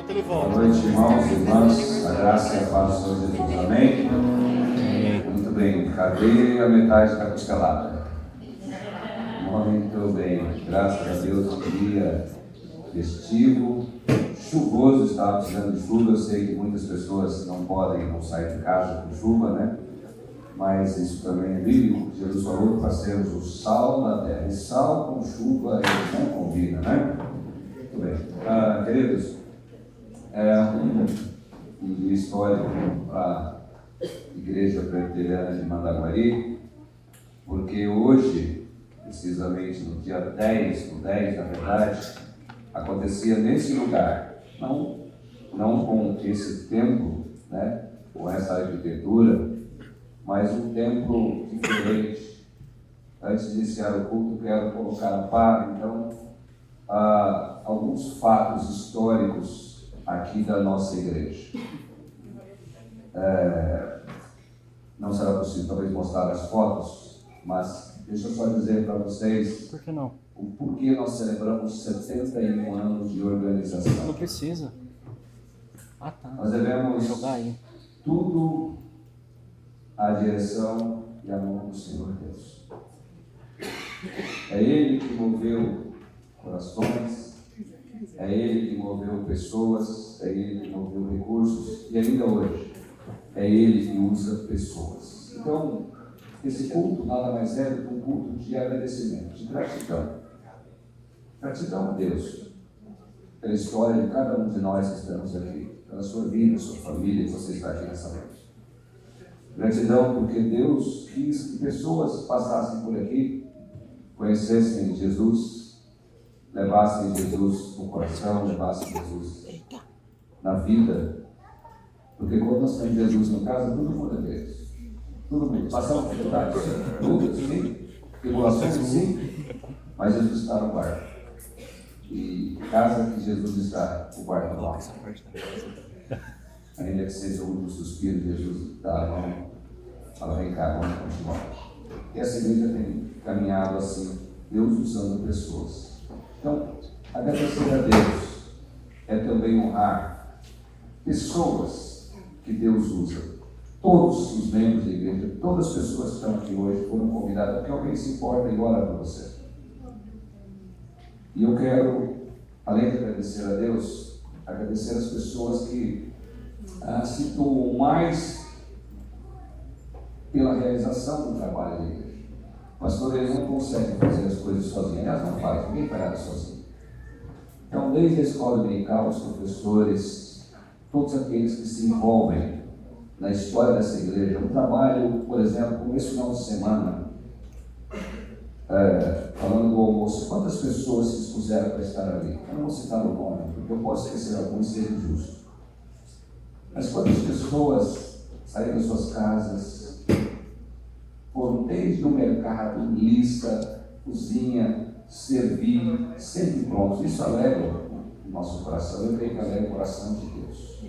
Boa noite, irmãos e irmãs. A graça e a paz do Senhor Jesus. Amém? Muito bem. Cadê a metade da costelada? Muito bem. Graças a Deus, um dia festivo, chuvoso. Estava precisando de chuva. Eu sei que muitas pessoas não sair de casa com chuva, né? Mas isso também é bíblico. Jesus falou para sermos o sal da terra. E sal com chuva não combina, né? Muito bem. Queridos, um dia histórico para a Igreja Presbiteriana de Mandaguari, porque hoje, precisamente no dia 10, no 10 na verdade, acontecia nesse lugar, não com esse templo, né, com essa arquitetura, mas um templo diferente. Antes de iniciar o culto, quero colocar a par, então, alguns fatos históricos aqui da nossa igreja. Não será possível talvez mostrar as fotos, mas deixa eu só dizer para vocês por que não? O porquê nós celebramos 71 anos de organização. Não precisa. Tá. Nós devemos jogar aí tudo à direção e à mão do Senhor Deus. É Ele que moveu corações, é Ele que moveu pessoas, é Ele que moveu recursos, e ainda hoje é Ele que usa pessoas. Então, esse culto nada mais é do que um culto de agradecimento, de gratidão. Gratidão a Deus pela história de cada um de nós que estamos aqui, pela sua vida, sua família, que você está aqui nessa noite. Gratidão porque Deus quis que pessoas passassem por aqui, conhecessem Jesus, levassem Jesus no coração, levassem Jesus na vida. Porque quando nós temos Jesus no casa, todo mundo é Deus. Todo mundo. Passamos dificuldades, dúvidas, sim. Tribulações, sim. Mas Jesus está no quarto. E casa que Jesus está, o quarto não vai. Ainda que seja o último suspiro, Jesus dá a mão. Fala, vem cá, vamos continuar. E essa igreja tem caminhado assim, Deus usando pessoas. Então, agradecer a Deus é também honrar pessoas que Deus usa. Todos os membros da igreja, todas as pessoas que estão aqui hoje foram convidadas, porque alguém se importa e ora para você. E eu quero, além de agradecer a Deus, agradecer as pessoas que se doam mais pela realização do trabalho da igreja. O pastor, ele não consegue fazer as coisas sozinho, aliás, não faz, ninguém faz nada sozinho. Então, desde a escola dominical, os professores, todos aqueles que se envolvem na história dessa igreja, um trabalho, por exemplo, como esse final de semana, falando do almoço, quantas pessoas se expuseram para estar ali? Eu não vou citar o nome, porque eu posso esquecer alguns e ser injusto. Mas quantas pessoas saíram das suas casas, foram desde o mercado, lista, cozinha, servir, sempre prontos. Isso alegra o nosso coração, eu creio que alegra o coração de Deus.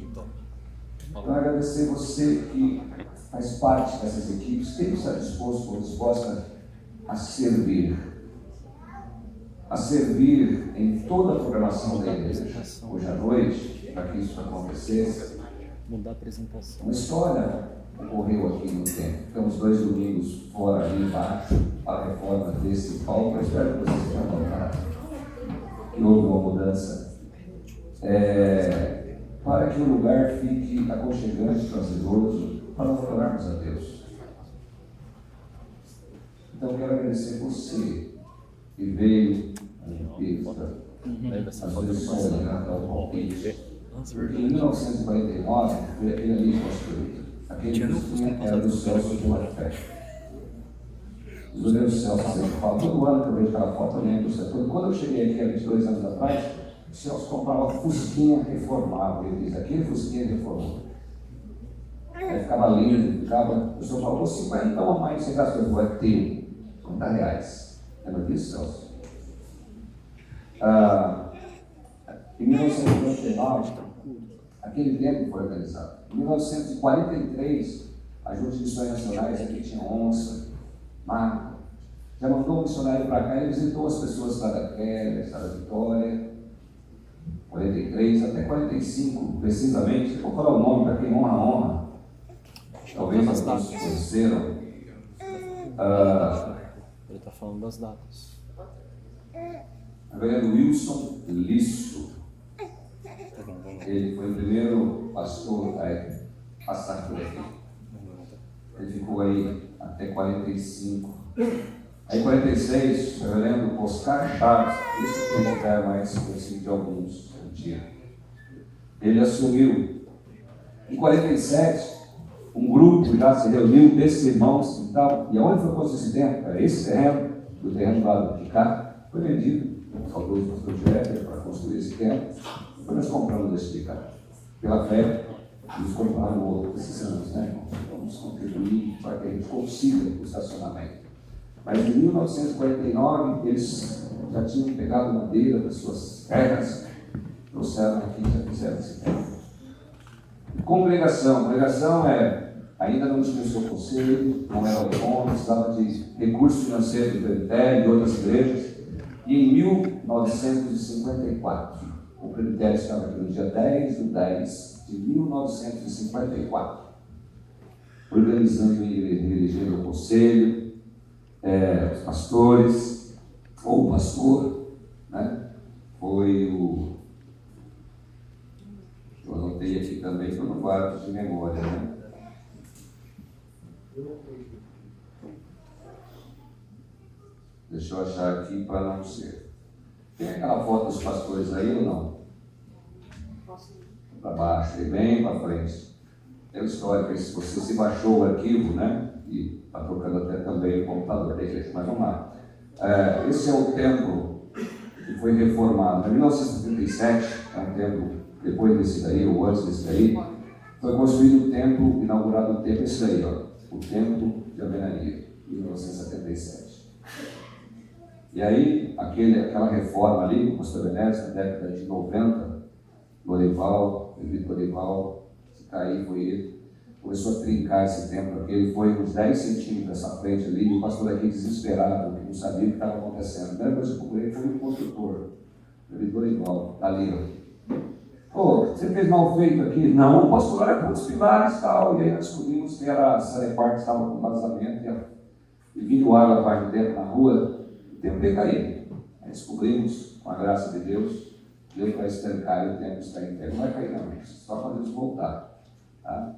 Então, agradecer você que faz parte dessas equipes, que está disposto ou disposta a servir em toda a programação da igreja. Hoje à noite, para que isso acontecesse, mudar a apresentação. uma história ocorreu aqui no tempo. Ficamos 2 domingos fora ali embaixo, a reforma desse palco. Eu espero que vocês tenham notado que houve uma mudança. Para que o lugar fique aconchegante, prazeroso, para nós adorarmos a Deus. Então, quero agradecer você que veio à limpeza, às vezes só olhando ao palpite. Porque em 1949, foi aquele ali construído. Aquele que era do Celso de Marfé. Os goleiros Celso sempre falam, todo ano que eu vejo aquela foto, eu lembro do setor. Quando eu cheguei aqui há 22 anos atrás, o Celso comprava fusquinha reformável. Ele diz, aquele fusquinha reformou. Aí ficava lindo, o senhor falou, 50 a mais você gastou, eu falei, teu, R$50. Lembra disso, Celso? Em 1999, aquele tempo foi organizado. Em 1943, a Junta de Missões Nacionais aqui tinha onça, mato. Já mandou um missionário para cá e visitou as pessoas lá da Quéria, da Vitória. 43 até 45, precisamente. Eu vou falar o nome para quem honra. Talvez das alguns datas. conheceram. Ele está falando das datas. Reverendo Wilson Lisso. Ele foi o primeiro pastor a passar por aqui. Ele ficou aí até 45. Aí 46, o reverendo Oscar Chaves, isso que não é mais conhecido de alguns um dia. Ele assumiu. Em 47, um grupo já se reuniu desses irmãos e tal. E aonde foi posto esse terreno? Esse terreno, o terreno lá de cá, foi vendido ao saudoso pastor Jefferson para construir esse terreno. Depois nós compramos esse de cá. Pela fé, nos compramos outro esses anos, né, irmão? Vamos contribuir para que a gente consiga o estacionamento. Mas em 1949, eles já tinham pegado madeira das suas terras, trouxeram aqui e já fizeram esse terreno. Congregação ainda não tinha o seu conselho, não era autônomo, precisava de recursos financeiros do presbitério e de outras igrejas. E em 1954, o presbitério estava aqui no dia 10/10 de 1954, organizando e elegendo o conselho, os pastores, ou o pastor, né? Foi o... Eu anotei aqui também, que eu não guardo de memória, né? Deixa eu achar aqui para não ser. Tem aquela foto dos pastores aí ou não? Para baixo, e bem para frente. Tem uma história que se você se baixou o arquivo, né? E está trocando até também o computador da igreja, mas vamos lá. Esse é o templo que foi reformado. Em 1977, é um templo, depois desse daí, ou antes desse daí, foi construído o templo, inaugurado o templo, esse daí, ó, o templo de Alvenaria, em 1977. E aí, aquela reforma ali, o pastor Benésio, na década de 90, Lorival, se cair foi ele, começou a trincar esse templo, porque ele foi uns 10 centímetros dessa frente ali, e o pastor aqui desesperado, que não sabia o que estava acontecendo. A primeira coisa que eu procurei foi um construtor, Lorival, ali, ó. Pô, você fez mal feito aqui? Não, o pastor era quantos pilares e tal. E aí nós descobrimos que era a Sanepar que estava com vazamento e vindo água a parte dentro na rua, o templo ia cair. Aí descobrimos, com a graça de Deus, Deus vai estancar e o templo está em pé. Não vai cair não, só quando eles voltar. Tá?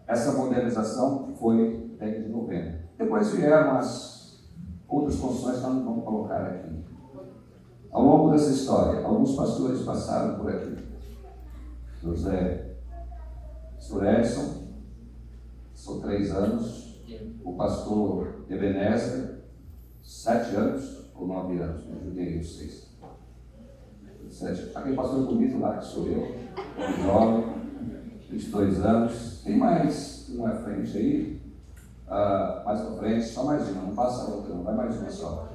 Essa modernização foi na década de 90. Depois vieram as outras construções que nós não vamos colocar aqui. Ao longo dessa história, alguns pastores passaram por aqui. José Edson, são 3 anos. O pastor Ebenezer, 7 anos ou 9 anos, me ajudei os 6. 7. Aquele pastor bonito lá que sou eu, jovem, 22 anos. Tem mais uma à frente aí, mais para frente, só mais uma, não passa a outra, não, vai mais uma só.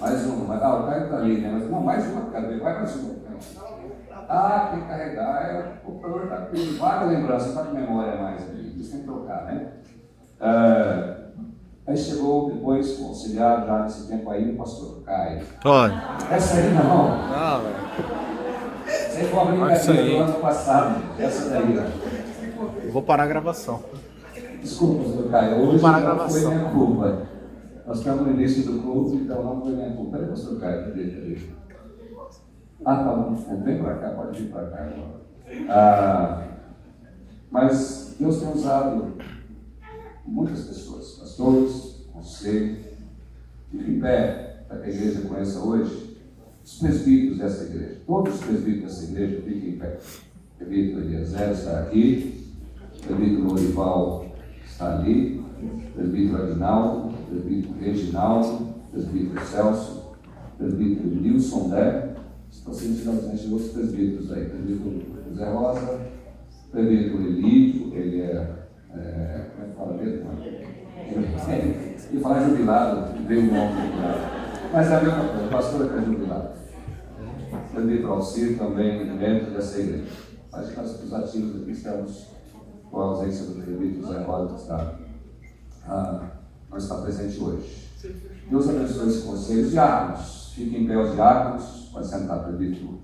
Mais uma, o Caio está ali, né? Mas, não, mais uma, quero ver, vai mais uma. Tem que carregar, o computador está com vaga lembrança, está com memória mais ali, isso tem que trocar, né? Aí chegou depois o auxiliar, já nesse tempo aí, o pastor Caio. Olha. Essa aí não. Não, velho. Você foi uma brincadeira do ano passado, essa daí, ó. Eu vou parar a gravação. Desculpa, pastor Caio, hoje Para a não gravação. foi minha culpa. Nós estamos no início do culto, então não foi minha culpa. Peraí, pastor Caio, cadê? Tá bom, vem para cá, pode vir para cá agora. Mas Deus tem usado muitas pessoas, pastores, conselho, fica em pé para que a igreja conheça hoje os presbíteros dessa igreja. Todos os presbíteros dessa igreja fiquem em pé. O presbítero Eliezer está aqui, o presbítero Lorival está ali, o presbítero Aguinaldo, o presbítero Reginaldo, o presbítero Celso, o presbítero Nilson Dé. Estão sendo finalmente outros presbíteros aí, o presbítero José Rosa, o presbítero Elídio, ele como é que fala mesmo? Ele fala jubilado, veio o nome jubilado. Mas é a mesma coisa, o pastor é jubilado. O presbítero Alcir também, dentro dessa igreja. Acho que nós, os ativos aqui, estamos com a ausência do presbítero José Rosa, que não está presente hoje. Deus abençoe esse conselho. Diáconos. fiquem em pé os diáconos, pode sentar, presbítero.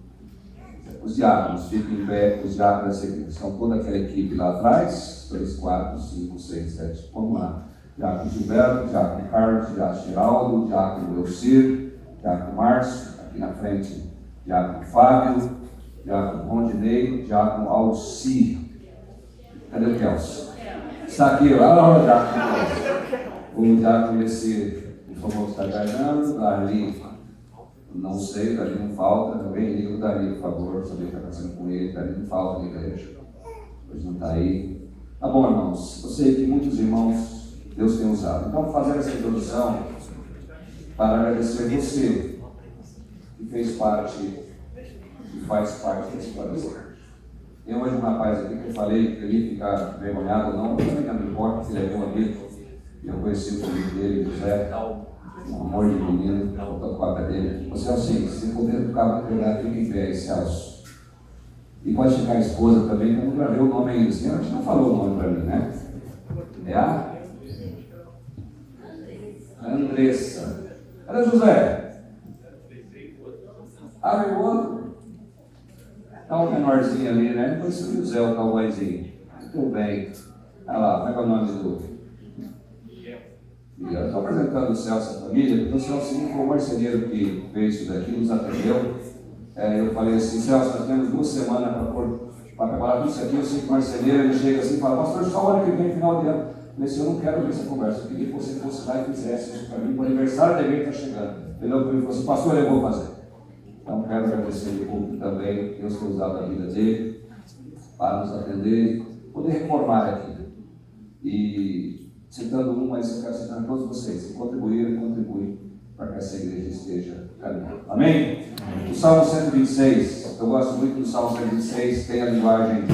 Os diáconos, fiquem em pé, os diáconos são toda aquela equipe lá atrás, 3, 4, 5, 6, 7, vamos lá. Diácono Gilberto, Diácono Carlos, Diácono Geraldo, Diácono Elcir, Diácono Márcio, aqui na frente, Diácono Fábio, Diácono Rondinei, Diácono Alcir. Cadê o Kelso? Está aqui, ó, o Diácono Elcir, o famoso está ganhando, ali, não sei, Dali não falta, também liga o Dali, por favor, saber o que está acontecendo com ele, Dali não falta na igreja, hoje não está aí. Tá bom, irmãos, eu sei que muitos irmãos Deus tem usado. Então, fazer essa introdução para agradecer você que fez parte e faz parte desse coração. Tem hoje um rapaz aqui que eu falei que ele ia ficar envergonhado ou não, também não importa, se ele é meu amigo, eu conheci o filho dele, José, um amor de menino, eu estou com a capa dele. Você é assim, se puder tocar no lugar, fica em pé, Celso. E pode ficar a esposa também, que eu não gravei o nome ainda. A gente não falou o nome para mim, né? É a Andressa. Cadê José? Abre o outro. Está um menorzinho ali, né? Depois o José, o cowboyzinho. Muito bem. Olha lá, como é que é o nome do... Miguel. Estou apresentando o Celso e a família, porque o Celso foi o marceneiro que fez isso daqui, nos atendeu. Eu falei assim, Celso, nós temos 2 semanas para preparar tudo isso aqui. Eu sei que o marceneiro, ele chega assim e fala, pastor, só o ano que vem, final de ano. Eu falei assim, eu não quero ver essa conversa, eu queria que você fosse lá e fizesse isso para mim, o aniversário da igreja está chegando. Ele falou assim, pastor, eu vou fazer. Então, quero agradecer o público também, Deus tem usado a vida dele para nos atender, poder reformar aqui. E, citando um, mas eu quero citar todos vocês, que contribuem para que essa igreja esteja caminhando. Amém? O Salmo 126, eu gosto muito do Salmo 126, tem a linguagem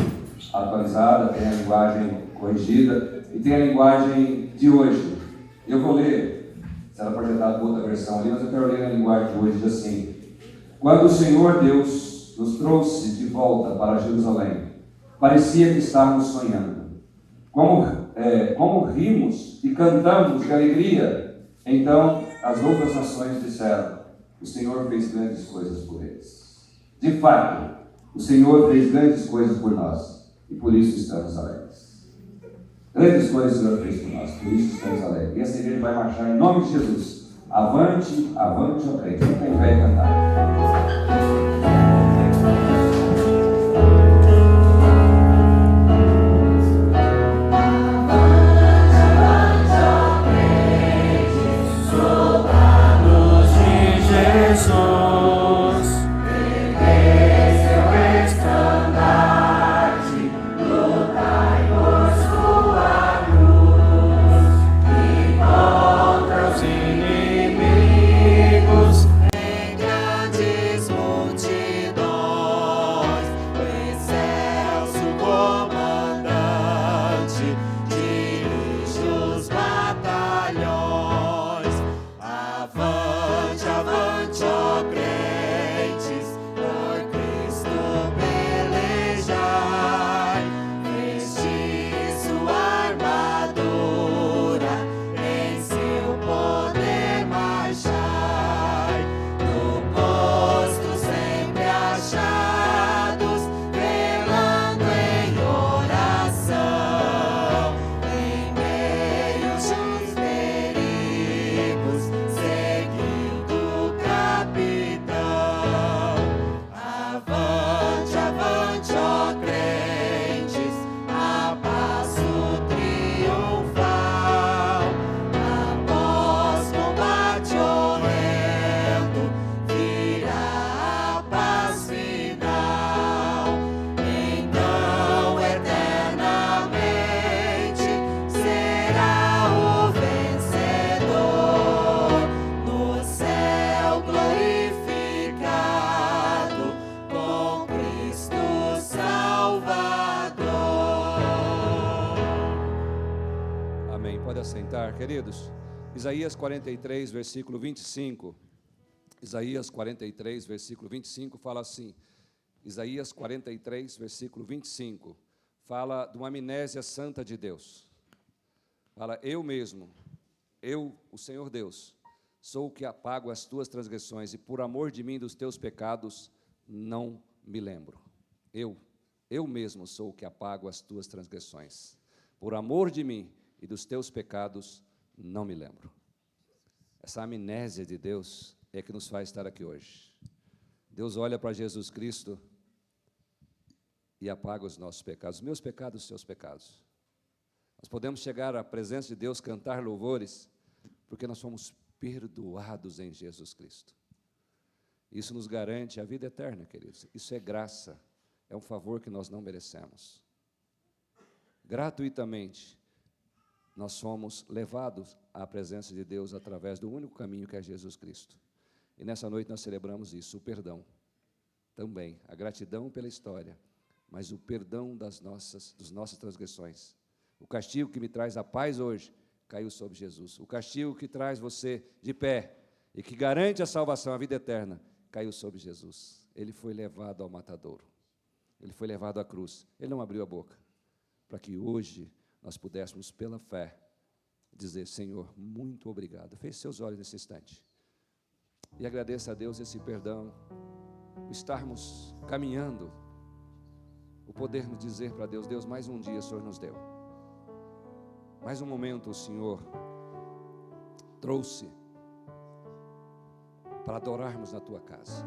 atualizada, tem a linguagem corrigida e tem a linguagem de hoje. Eu vou ler, será projetado com outra versão ali, mas eu quero ler a linguagem de hoje, diz assim: quando o Senhor Deus nos trouxe de volta para Jerusalém, parecia que estávamos sonhando. Como rimos e cantamos de alegria, então as outras nações disseram: o Senhor fez grandes coisas por eles. De fato, o Senhor fez grandes coisas por nós, e por isso estamos alegres. Grandes coisas o Senhor fez por nós, por isso estamos alegres. E essa igreja vai marchar em nome de Jesus. Avante, avante, ó crente. Fica em pé e cantar. Queridos, Isaías 43, versículo 25. Isaías 43, versículo 25 fala assim. Isaías 43, versículo 25 fala de uma amnésia santa de Deus. Fala, eu mesmo, eu, o Senhor Deus, sou o que apago as tuas transgressões, e por amor de mim e dos teus pecados, não me lembro. Eu mesmo sou o que apago as tuas transgressões. Por amor de mim e dos teus pecados, não me lembro. Essa amnésia de Deus é que nos faz estar aqui hoje. Deus olha para Jesus Cristo e apaga os nossos pecados, os meus pecados, os seus pecados. Nós podemos chegar à presença de Deus, cantar louvores, porque nós somos perdoados em Jesus Cristo. Isso nos garante a vida eterna, queridos. Isso é graça, é um favor que nós não merecemos. Gratuitamente, nós somos levados à presença de Deus através do único caminho que é Jesus Cristo. E nessa noite nós celebramos isso, o perdão também, a gratidão pela história, mas o perdão das nossas transgressões. O castigo que me traz a paz hoje caiu sobre Jesus. O castigo que traz você de pé e que garante a salvação, a vida eterna, caiu sobre Jesus. Ele foi levado ao matadouro. Ele foi levado à cruz. Ele não abriu a boca, para que hoje nós pudéssemos, pela fé, dizer: Senhor, muito obrigado. Feche seus olhos nesse instante e agradeça a Deus esse perdão, o estarmos caminhando, o podermos dizer para Deus: Deus, mais um dia o Senhor nos deu, mais um momento o Senhor trouxe para adorarmos na tua casa.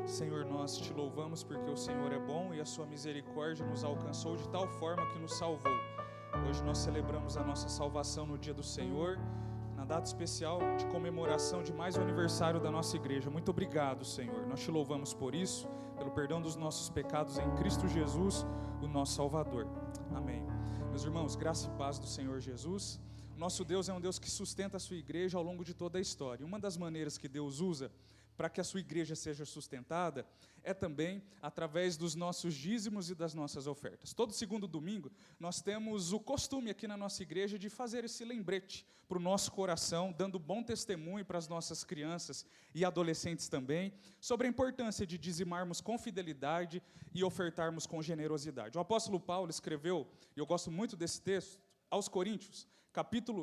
Senhor, nós te louvamos porque o Senhor é bom e a sua misericórdia nos alcançou de tal forma que nos salvou. Hoje nós celebramos a nossa salvação no dia do Senhor, na data especial de comemoração de mais um aniversário da nossa igreja. Muito obrigado, Senhor. Nós te louvamos por isso, pelo perdão dos nossos pecados em Cristo Jesus, o nosso Salvador. Amém. Meus irmãos, graça e paz do Senhor Jesus. Nosso Deus é um Deus que sustenta a sua igreja ao longo de toda a história. Uma das maneiras que Deus usa para que a sua igreja seja sustentada é também através dos nossos dízimos e das nossas ofertas. Todo segundo domingo, nós temos o costume aqui na nossa igreja de fazer esse lembrete para o nosso coração, dando bom testemunho para as nossas crianças e adolescentes também, sobre a importância de dizimarmos com fidelidade e ofertarmos com generosidade. O apóstolo Paulo escreveu, e eu gosto muito desse texto, aos Coríntios,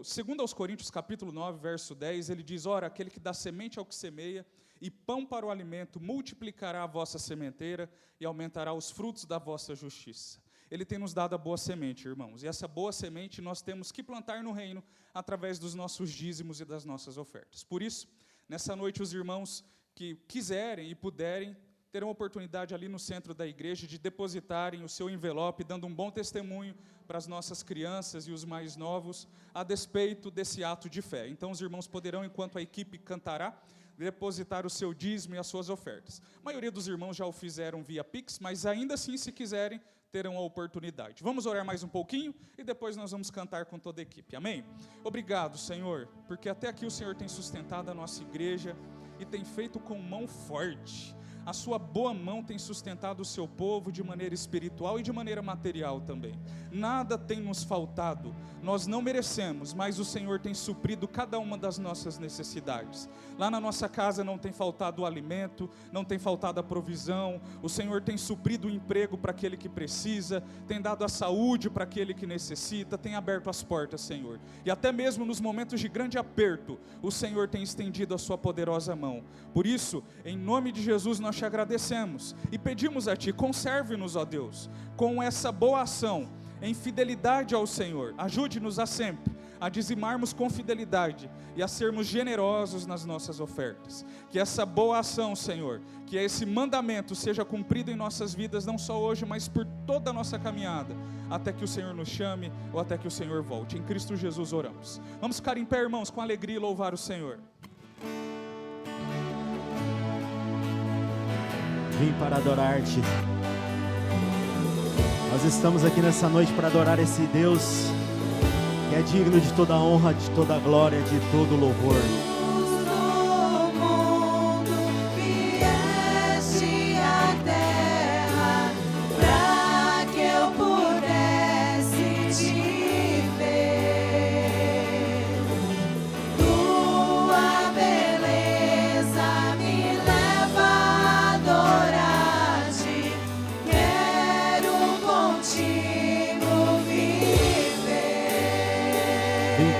segundo aos Coríntios, capítulo 9, verso 10, ele diz: ora, aquele que dá semente ao que semeia, e pão para o alimento, multiplicará a vossa sementeira e aumentará os frutos da vossa justiça. Ele tem nos dado a boa semente, irmãos, e essa boa semente nós temos que plantar no reino através dos nossos dízimos e das nossas ofertas. Por isso, nessa noite, os irmãos que quiserem e puderem, terão a oportunidade ali no centro da igreja de depositarem o seu envelope, dando um bom testemunho para as nossas crianças e os mais novos, a despeito desse ato de fé. Então, os irmãos poderão, enquanto a equipe cantará, depositar o seu dízimo e as suas ofertas. A maioria dos irmãos já o fizeram via Pix, mas ainda assim, se quiserem, terão a oportunidade. Vamos orar mais um pouquinho e depois nós vamos cantar com toda a equipe. Amém? Obrigado, Senhor, porque até aqui o Senhor tem sustentado a nossa igreja e tem feito com mão forte. A sua boa mão tem sustentado o seu povo de maneira espiritual e de maneira material também. Nada tem nos faltado, nós não merecemos, mas o Senhor tem suprido cada uma das nossas necessidades. Lá na nossa casa não tem faltado o alimento, não tem faltado a provisão, o Senhor tem suprido o emprego para aquele que precisa, tem dado a saúde para aquele que necessita, tem aberto as portas, Senhor. E até mesmo nos momentos de grande aperto, o Senhor tem estendido a sua poderosa mão. Por isso, em nome de Jesus, nós te agradecemos e pedimos a Ti, conserve-nos, ó Deus, com essa boa ação, em fidelidade ao Senhor. Ajude-nos a sempre a dizimarmos com fidelidade e a sermos generosos nas nossas ofertas. Que essa boa ação, Senhor, que esse mandamento seja cumprido em nossas vidas, não só hoje, mas por toda a nossa caminhada, até que o Senhor nos chame ou até que o Senhor volte. Em Cristo Jesus oramos. Vamos ficar em pé, irmãos, com alegria e louvar o Senhor. Vim para adorar-te. Nós estamos aqui nessa noite para adorar esse Deus que é digno de toda a honra, de toda a glória, de todo o louvor.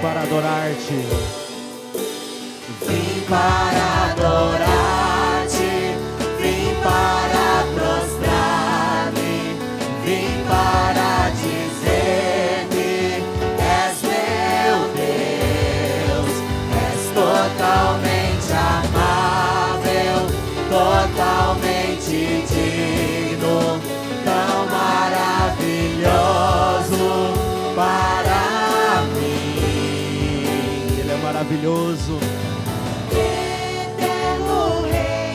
para adorar-te. Vim para adorar-te, vim para prostrar-me, vim para dizer que és meu Deus, és totalmente amável, totalmente digno, tão maravilhoso para mim. Ele é maravilhoso. Eterno Rei,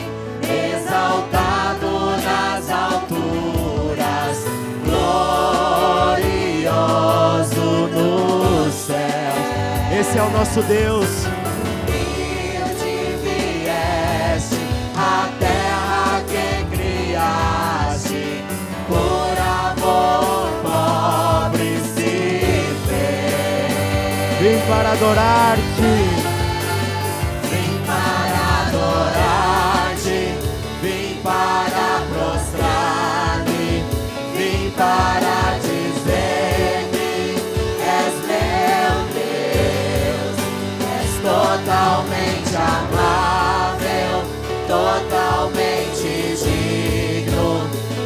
exaltado nas alturas, glorioso no céu. Esse é o nosso Deus. Humilde vieste à terra que criaste, por amor pobre se fez. Vim para adorar-te. Vim para adorar-te, vim para prostrar-me, vim para dizer que és meu Deus, és totalmente amável, totalmente digno,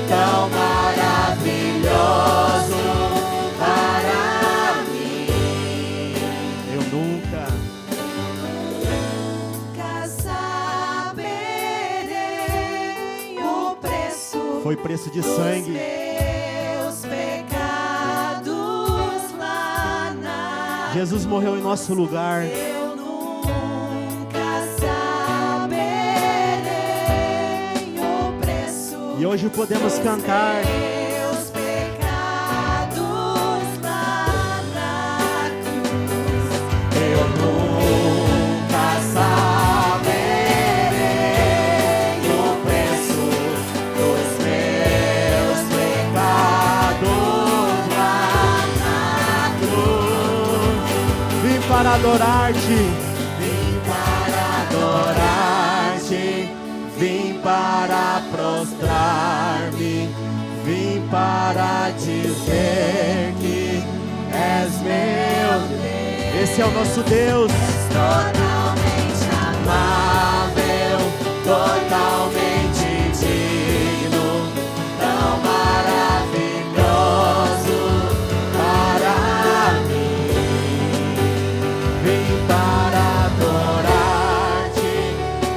tão maravilhoso para mim. Eu nunca. Nunca saberei o preço. Foi preço de sangue. Meus pecados lá na Jesus morreu em nosso lugar. eu nunca saberei o preço. E hoje podemos cantar. Meus pecados lá na cruz. Eu nunca saberei o preço dos meus pecados lá na cruz. Vim para adorar-te. Vim para adorar-te, vim para prostrar-me, vim para dizer que és meu Deus. Esse é o nosso Deus. Totalmente amável, totalmente digno, tão maravilhoso para mim. Vim para adorar-te,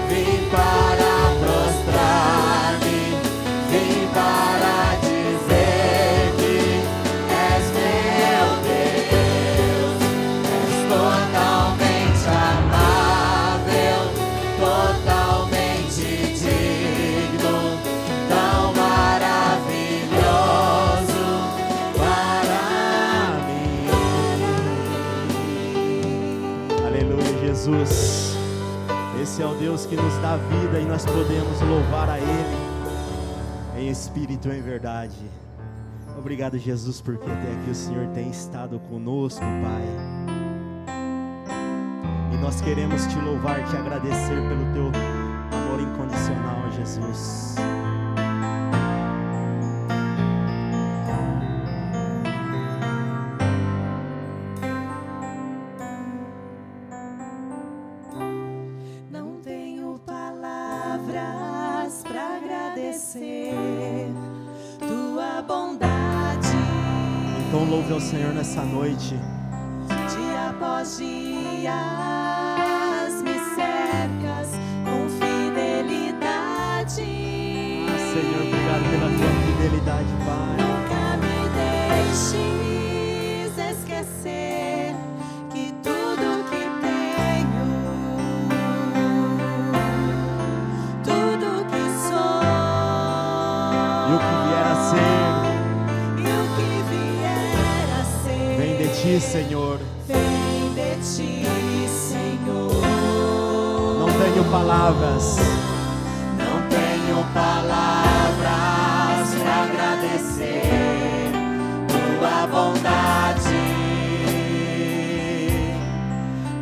vim para prostrar-me, vim para dizer que és meu Deus, és totalmente amável, totalmente digno, tão maravilhoso para mim. Aleluia, Jesus. Esse é o Deus que nos dá vida e nós podemos louvar a Ele em espírito e em verdade. Obrigado, Jesus, porque até aqui o Senhor tem estado conosco, Pai. E nós queremos te louvar, te agradecer pelo teu amor incondicional, Jesus. Não tenho palavras para agradecer tua bondade. Então louve ao Senhor nessa noite. Dia após dia me cercas com fidelidade. Senhor, obrigado pela tua fidelidade, Pai. Nunca me deixes esquecer que tudo que tenho, tudo que sou E o que vier a ser, e o que vier a ser, vem de ti, Senhor. vem de ti, Senhor. Não tenho palavras. Não tenho palavras para agradecer tua bondade.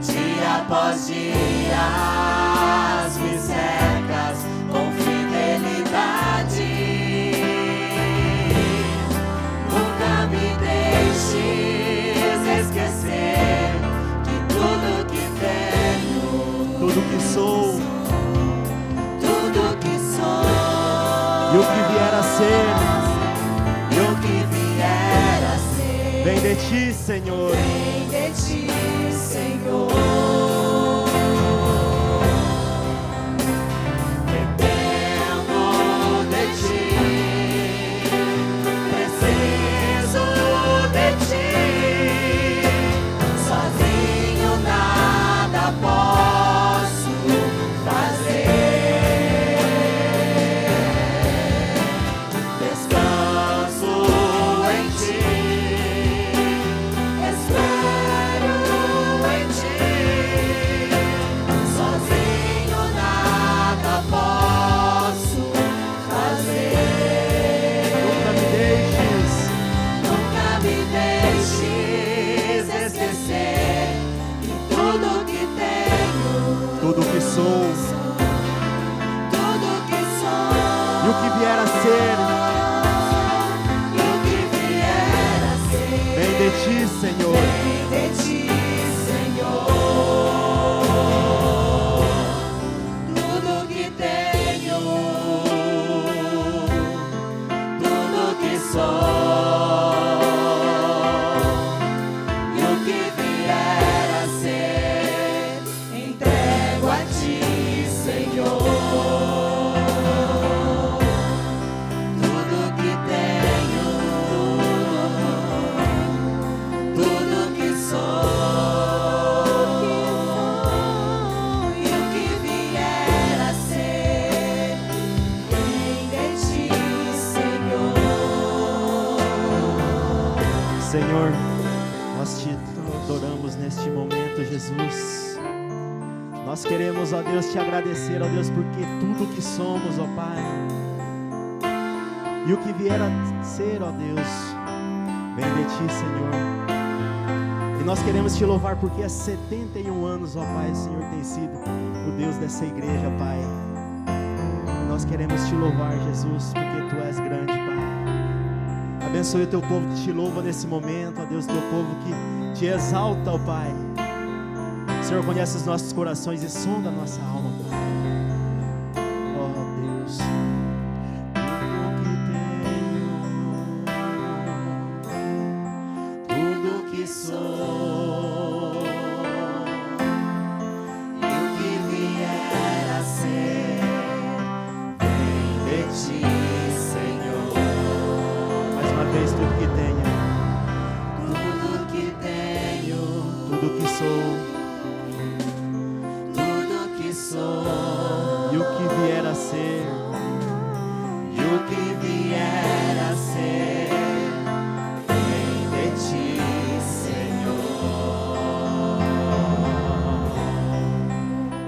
Dia após dia me cercas com fidelidade. Nunca me deixes esquecer que e o que vier a ser, e o que vier a ser, vem de ti, Senhor. vem de ti, Senhor. Dependo de ti, preciso de ti, sozinho nada posso fazer. Descanso em ti, espero em ti, sozinho nada posso fazer. Nunca me deixes esquecer de tudo que tenho, tudo que sou tudo que sou, e o que vier a ser, e o que vier a ser, vem de ti, Senhor. vem de ti, Senhor. Tudo que tenho, tudo que sou, e o que vier a ser, entrego a ti, Senhor. Tudo que tenho, tudo que sou, e o que vier a ser, vem de ti, Senhor. Senhor, nós te adoramos neste momento, Jesus. Nós queremos, ó Deus, te agradecer, ó Deus, porque tudo que somos, ó Pai, e o que vier a ser, ó Deus, vem de ti, Senhor. E nós queremos te louvar porque há 71 anos, ó Pai, o Senhor tem sido o Deus dessa igreja, Pai. E nós queremos te louvar, Jesus, porque tu és grande, Pai. Abençoe o teu povo que te louva nesse momento, ó Deus, teu povo que te exalta, ó Pai. O Senhor conhece os nossos corações e sonda a nossa alma, Pai. Ó Deus, tudo que sou, E o que vier a ser, vem de ti, Senhor. mais uma vez, tudo que tenho, Tudo que tenho, tudo que sou, tudo que sou, e o que vier a ser, e o que vier a ser, vem de ti, Senhor.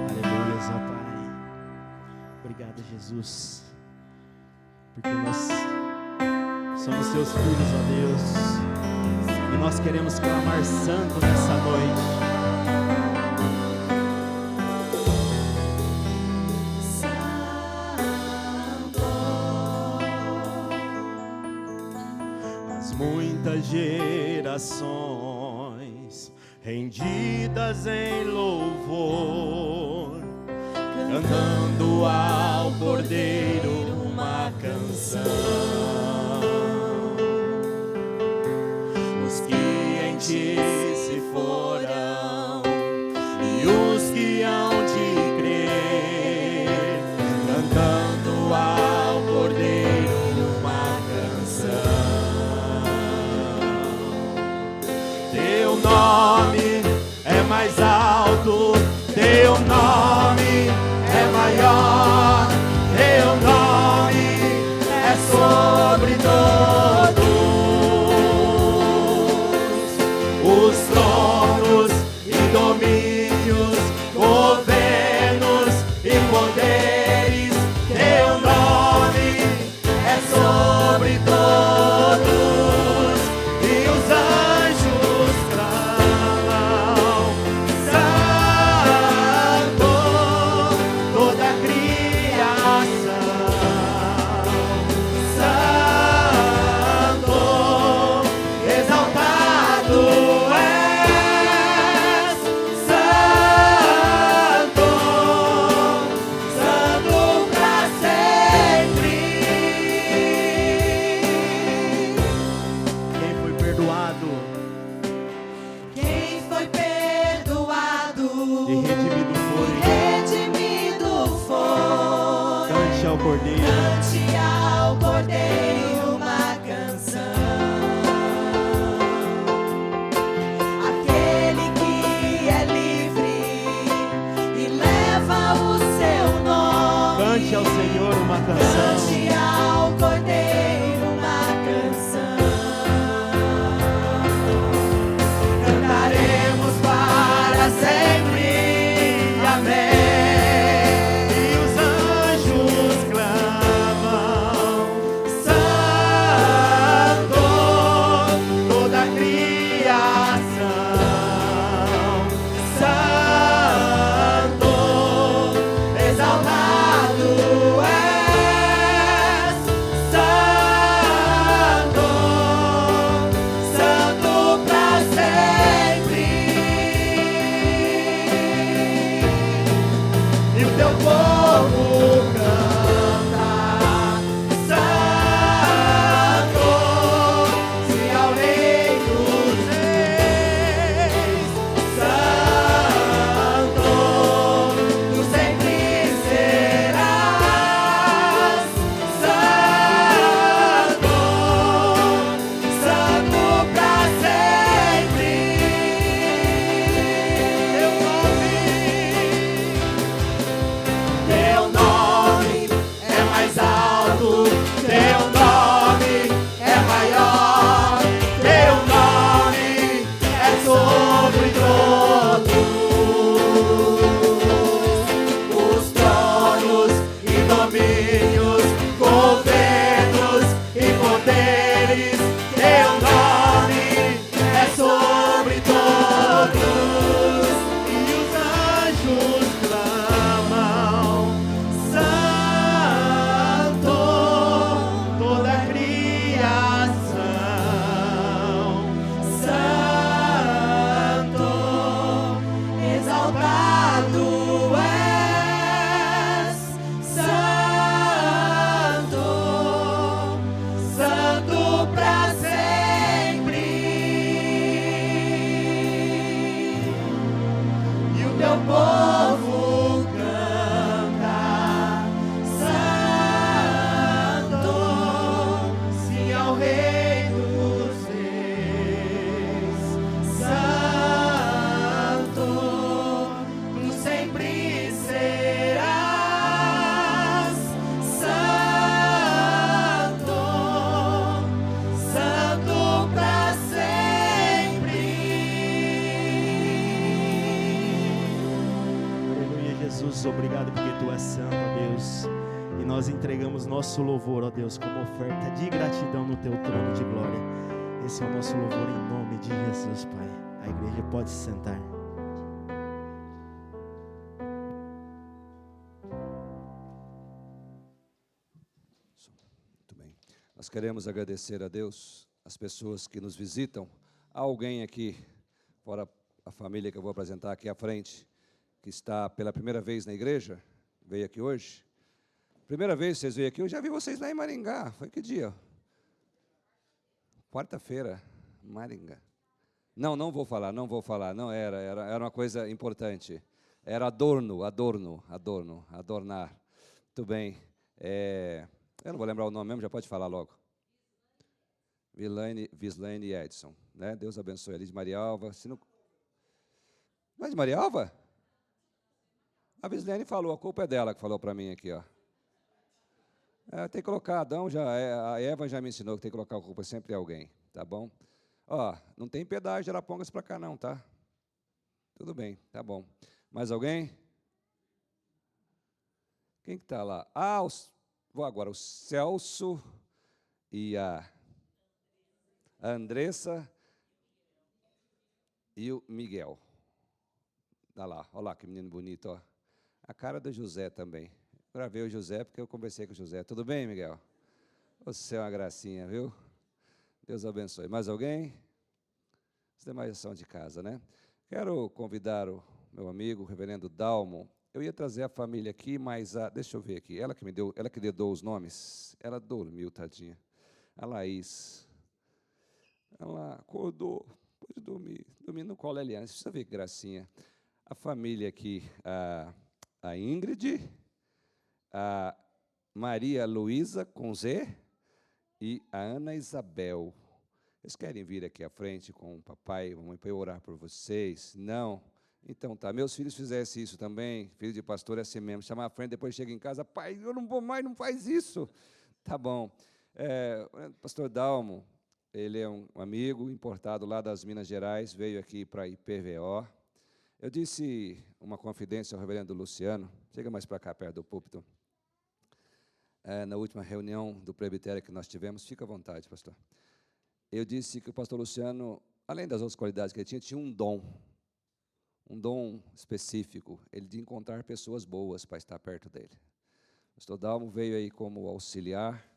aleluia, ó Pai. Obrigado, Jesus, porque nós somos teus filhos, ó Deus, e nós queremos clamar santo nessa noite. As muitas gerações rendidas em louvor, cantando ao Cordeiro uma canção. Os que em ti se foram e os que hão de crer, cantando ao Cordeiro uma canção. Teu nome é mais alto, teu nome é maior, teu nome é sobre Cante ao Cordeiro. Cante ao Cordeiro uma canção. Aquele que é livre e leva o seu nome. Cante ao Senhor uma canção. Cante ao Cordeiro uma canção. Cantaremos para sempre. Amém. E os anjos clamam, Santo, toda a criação, Santo, Exaltado és, Santo, Santo pra sempre. E o teu povo canta, Santo, se ao Rei dos Reis, Santo, tu sempre serás, Santo, Santo pra sempre. Teu nome é mais alto, teu nome é maior, teu nome é sobre todos os tronos e domínios, governos e poderes. Teu nome é sobre todos. e os anjos clamam, Santo, toda a criação, Santo, exaltado és, Santo, Santo pra sempre. E o teu povo canta, Santo, sim ao Rei dos Reis, Santo, tu sempre serás, Santo, Santo pra sempre. Aleluia, Jesus, obrigado porque Tu és santo, ó Deus. E nós entregamos nosso louvor, ó Deus, como oferta de gratidão no Teu trono de glória. Esse é o nosso louvor em nome de Jesus, Pai. A igreja pode se sentar. Muito bem. Nós queremos agradecer a Deus, as pessoas que nos visitam. Há alguém aqui, fora a família que eu vou apresentar aqui à frente, que está pela primeira vez na igreja, veio aqui hoje. Primeira vez que vocês veio aqui, eu já vi vocês lá em Maringá. Foi que dia? Quarta-feira, Maringá. Não vou falar. Não era uma coisa importante. Era adornar. Muito bem. Eu não vou lembrar o nome mesmo, já pode falar logo. Vislaine Edson, né? Deus abençoe ali de Marialva. Não é de Marialva? A Vislaine falou, a culpa é dela que falou para mim aqui, ó. Tem que colocar, Adão a Eva já me ensinou que tem que colocar a culpa sempre em alguém, tá bom? Ó, não tem pedágio de Arapongas para cá não, tá? Tudo bem, tá bom. Mais alguém? Quem que está lá? Vou agora, o Celso e a Andressa e o Miguel. Olha lá, que menino bonito, ó. A cara do José também. Gravei o José porque eu conversei com o José. Tudo bem, Miguel? Você é uma gracinha, viu? Deus abençoe. Mais alguém? Os demais são de casa, né? Quero convidar o meu amigo, o reverendo Dalmo. Eu ia trazer a família aqui, mas deixa eu ver aqui. Ela que dedou os nomes. Ela dormiu, tadinha. A Laís. Ela acordou, pôde dormir no colo Eliane. Precisa ver que gracinha. A família aqui, a Ingrid, a Maria Luísa, com Z, e a Ana Isabel. Vocês querem vir aqui à frente com o papai e a mamãe para eu orar por vocês? Não? Então tá. Meus filhos fizessem isso também, filho de pastor é assim mesmo, chamar à frente, depois chega em casa, pai, eu não vou mais, não faz isso. Tá bom. Pastor Dalmo, ele é um amigo importado lá das Minas Gerais, veio aqui para a IPVO. Eu disse uma confidência ao reverendo Luciano, chega mais para cá, perto do púlpito, na última reunião do presbitério que nós tivemos, fica à vontade, pastor. Eu disse que o pastor Luciano, além das outras qualidades que ele tinha um dom específico, ele de encontrar pessoas boas para estar perto dele. O pastor Dalmo veio aí como auxiliar,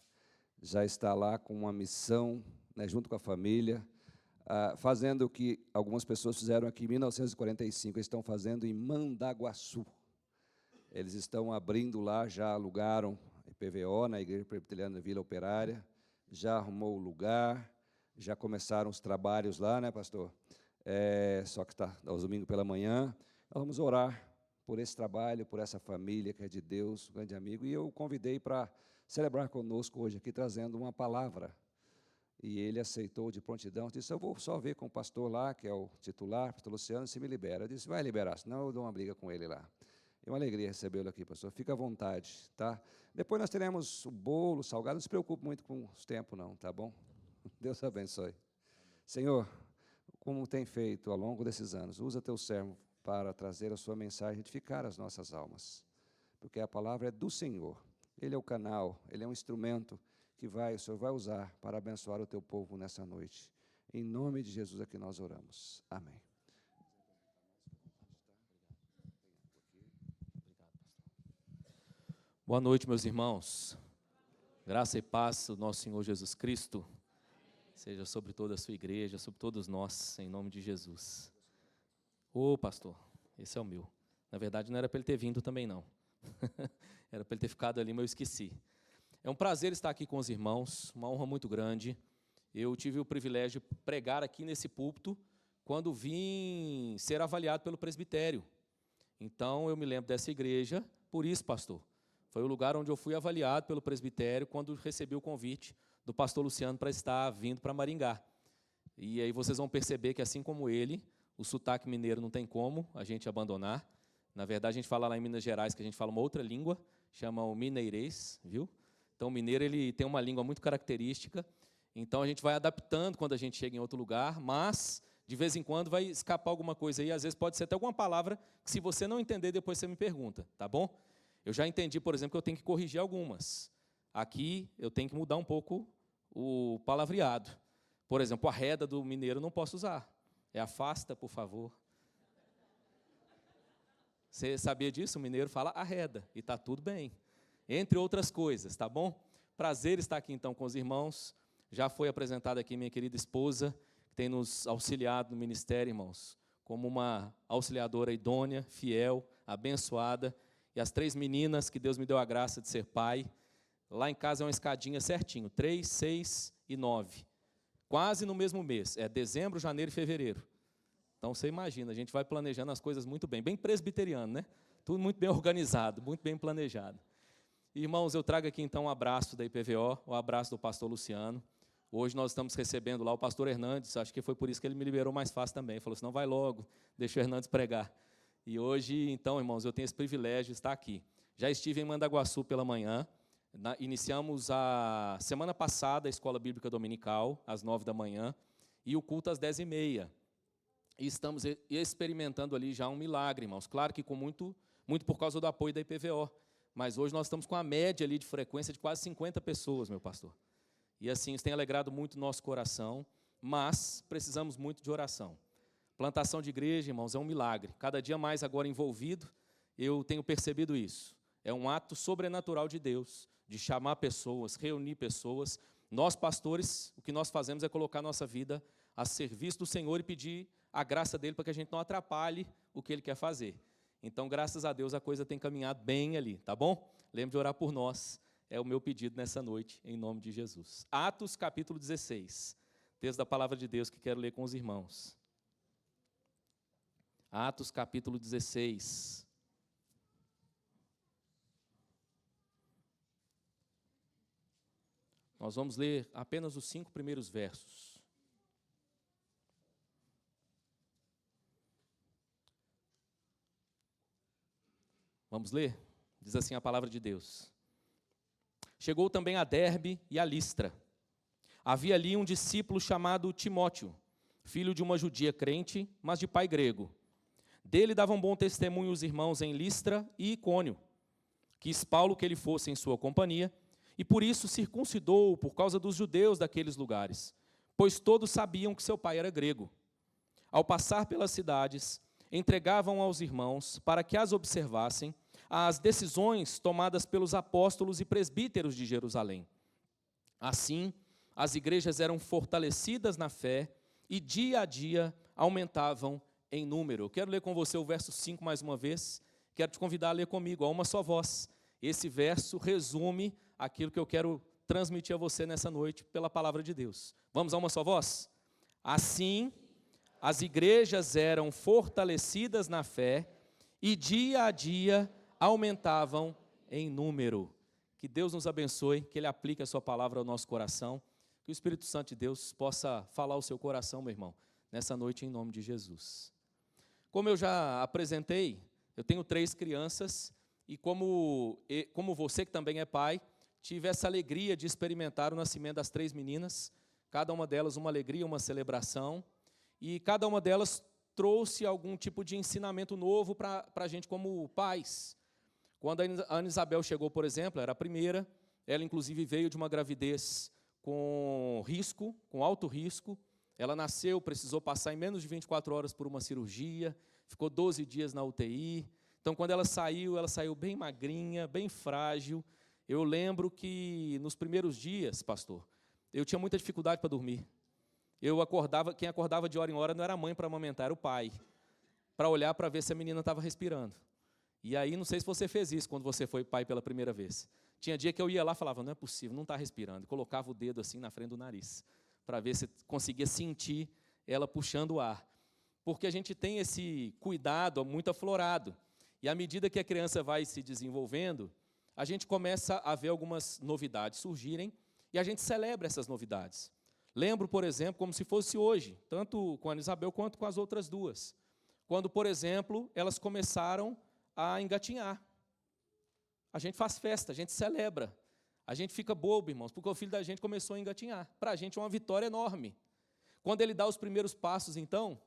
já está lá com uma missão, né, junto com a família, fazendo o que algumas pessoas fizeram aqui em 1945, eles estão fazendo em Mandaguaçu. Eles estão abrindo lá, já alugaram IPVO, na Igreja Presbiteriana Vila Operária, já arrumou o lugar, já começaram os trabalhos lá, né, pastor? Só que está aos domingos pela manhã. Nós vamos orar por esse trabalho, por essa família que é de Deus, um grande amigo, e eu o convidei para celebrar conosco hoje aqui, trazendo uma palavra. E ele aceitou de prontidão, disse, eu vou só ver com o pastor lá, que é o titular, pastor Luciano, se me libera. Eu disse, vai liberar, senão eu dou uma briga com ele lá. É uma alegria recebê-lo aqui, pastor. Fica à vontade, tá? Depois nós teremos o bolo, o salgado, não se preocupe muito com os tempos, não, tá bom? Deus abençoe. Senhor, como tem feito ao longo desses anos, usa teu servo para trazer a sua mensagem, edificar as nossas almas, porque a palavra é do Senhor. Ele é o canal, ele é um instrumento que o Senhor vai usar para abençoar o teu povo nessa noite. Em nome de Jesus é que nós oramos. Amém. Boa noite, meus irmãos. Graça e paz do nosso Senhor Jesus Cristo seja sobre toda a sua igreja, sobre todos nós, em nome de Jesus. Ô, pastor, esse é o meu. Na verdade, não era para ele ter vindo também, não. Era para ele ter ficado ali, mas eu esqueci. É um prazer estar aqui com os irmãos, uma honra muito grande. Eu tive o privilégio de pregar aqui nesse púlpito quando vim ser avaliado pelo presbitério. Então, eu me lembro dessa igreja, por isso, pastor. Foi o lugar onde eu fui avaliado pelo presbitério quando recebi o convite do pastor Luciano para estar vindo para Maringá. E aí vocês vão perceber que, assim como ele, o sotaque mineiro não tem como a gente abandonar. Na verdade, a gente fala lá em Minas Gerais que a gente fala uma outra língua, chama o mineirês, viu? Então, o mineiro ele tem uma língua muito característica. Então, a gente vai adaptando quando a gente chega em outro lugar, mas, de vez em quando, vai escapar alguma coisa aí. Às vezes, pode ser até alguma palavra que, se você não entender, depois você me pergunta, tá bom? Eu já entendi, por exemplo, que eu tenho que corrigir algumas. Aqui, eu tenho que mudar um pouco o palavreado. Por exemplo, a reda do mineiro eu não posso usar. É afasta, por favor. Você sabia disso? O mineiro fala arreda, e está tudo bem. Entre outras coisas, tá bom? Prazer estar aqui, então, com os irmãos. Já foi apresentada aqui minha querida esposa, que tem nos auxiliado no ministério, irmãos, como uma auxiliadora idônea, fiel, abençoada. E as 3 meninas que Deus me deu a graça de ser pai. Lá em casa é uma escadinha certinho, 3, 6 e 9. Quase no mesmo mês, é dezembro, janeiro e fevereiro. Então, você imagina, a gente vai planejando as coisas muito bem, bem presbiteriano, né? Tudo muito bem organizado, muito bem planejado. Irmãos, eu trago aqui, então, um abraço da IPVO, um abraço do pastor Luciano. Hoje nós estamos recebendo lá o pastor Hernandes, acho que foi por isso que ele me liberou mais fácil também. Ele falou assim, não, vai logo, deixa o Hernandes pregar. E hoje, então, irmãos, eu tenho esse privilégio de estar aqui. Já estive em Mandaguaçu pela manhã, iniciamos a semana passada a Escola Bíblica Dominical, às 9 da manhã, e o culto às 10h30. E estamos experimentando ali já um milagre, irmãos. Claro que com muito por causa do apoio da IPVO, mas hoje nós estamos com a média ali de frequência de quase 50 pessoas, meu pastor. E assim, isso tem alegrado muito o nosso coração, mas precisamos muito de oração. Plantação de igreja, irmãos, é um milagre. Cada dia mais agora envolvido, eu tenho percebido isso. É um ato sobrenatural de Deus, de chamar pessoas, reunir pessoas. Nós, pastores, o que nós fazemos é colocar nossa vida a serviço do Senhor e pedir a graça dele para que a gente não atrapalhe o que ele quer fazer. Então, graças a Deus, a coisa tem caminhado bem ali, tá bom? Lembre de orar por nós. É o meu pedido nessa noite, em nome de Jesus. Atos, capítulo 16. Texto da palavra de Deus que quero ler com os irmãos. Atos, capítulo 16. Nós vamos ler apenas os 5 primeiros versos. Vamos ler? Diz assim a palavra de Deus. Chegou também a Derbe e a Listra. Havia ali um discípulo chamado Timóteo, filho de uma judia crente, mas de pai grego. Dele davam bom testemunho os irmãos em Listra e Icônio. Quis Paulo que ele fosse em sua companhia, e por isso circuncidou por causa dos judeus daqueles lugares, pois todos sabiam que seu pai era grego. Ao passar pelas cidades, entregavam aos irmãos, para que as observassem, as decisões tomadas pelos apóstolos e presbíteros de Jerusalém. Assim, as igrejas eram fortalecidas na fé e dia a dia aumentavam em número. Eu quero ler com você o verso 5 mais uma vez. Quero te convidar a ler comigo, a uma só voz. Esse verso resume aquilo que eu quero transmitir a você nessa noite pela palavra de Deus. Vamos a uma só voz? Assim, as igrejas eram fortalecidas na fé e dia a dia aumentavam em número. Que Deus nos abençoe, que Ele aplique a sua palavra ao nosso coração, que o Espírito Santo de Deus possa falar ao seu coração, meu irmão, nessa noite em nome de Jesus. Como eu já apresentei, eu tenho 3 crianças e como você que também é pai, tive essa alegria de experimentar o nascimento das 3 meninas, cada uma delas uma alegria, uma celebração, e cada uma delas trouxe algum tipo de ensinamento novo para a gente como pais. Quando a Ana Isabel chegou, por exemplo, era a primeira, ela inclusive veio de uma gravidez com risco, com alto risco. Ela nasceu, precisou passar em menos de 24 horas por uma cirurgia, ficou 12 dias na UTI. Então, quando ela saiu bem magrinha, bem frágil. Eu lembro que nos primeiros dias, pastor, eu tinha muita dificuldade para dormir. Quem acordava de hora em hora não era a mãe para amamentar, era o pai, para olhar para ver se a menina estava respirando. E aí, não sei se você fez isso quando você foi pai pela primeira vez. Tinha dia que eu ia lá e falava, não é possível, não está respirando. Colocava o dedo assim na frente do nariz, para ver se conseguia sentir ela puxando o ar. Porque a gente tem esse cuidado muito aflorado. E à medida que a criança vai se desenvolvendo, a gente começa a ver algumas novidades surgirem e a gente celebra essas novidades. Lembro, por exemplo, como se fosse hoje, tanto com a Ana Isabel quanto com as outras 2. Quando, por exemplo, elas começaram a engatinhar. A gente faz festa, a gente celebra. A gente fica bobo, irmãos, porque o filho da gente começou a engatinhar. Para a gente é uma vitória enorme. Quando ele dá os primeiros passos, então,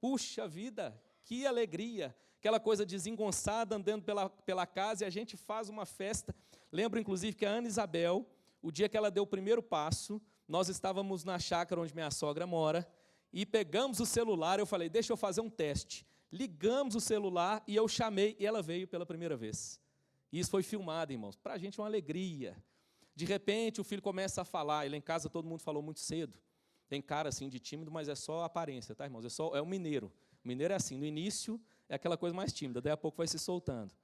puxa vida, que alegria. Aquela coisa desengonçada andando pela casa e a gente faz uma festa. Lembro, inclusive, que a Ana Isabel, o dia que ela deu o primeiro passo, nós estávamos na chácara onde minha sogra mora e pegamos o celular, eu falei, deixa eu fazer um teste. Ligamos o celular e eu chamei e ela veio pela primeira vez. E isso foi filmado, irmãos. Para a gente é uma alegria. De repente, o filho começa a falar. E lá em casa todo mundo falou muito cedo. Tem cara assim de tímido, mas é só aparência, tá, irmãos? É um mineiro. O mineiro é assim, no início é aquela coisa mais tímida, daí a pouco vai se soltando.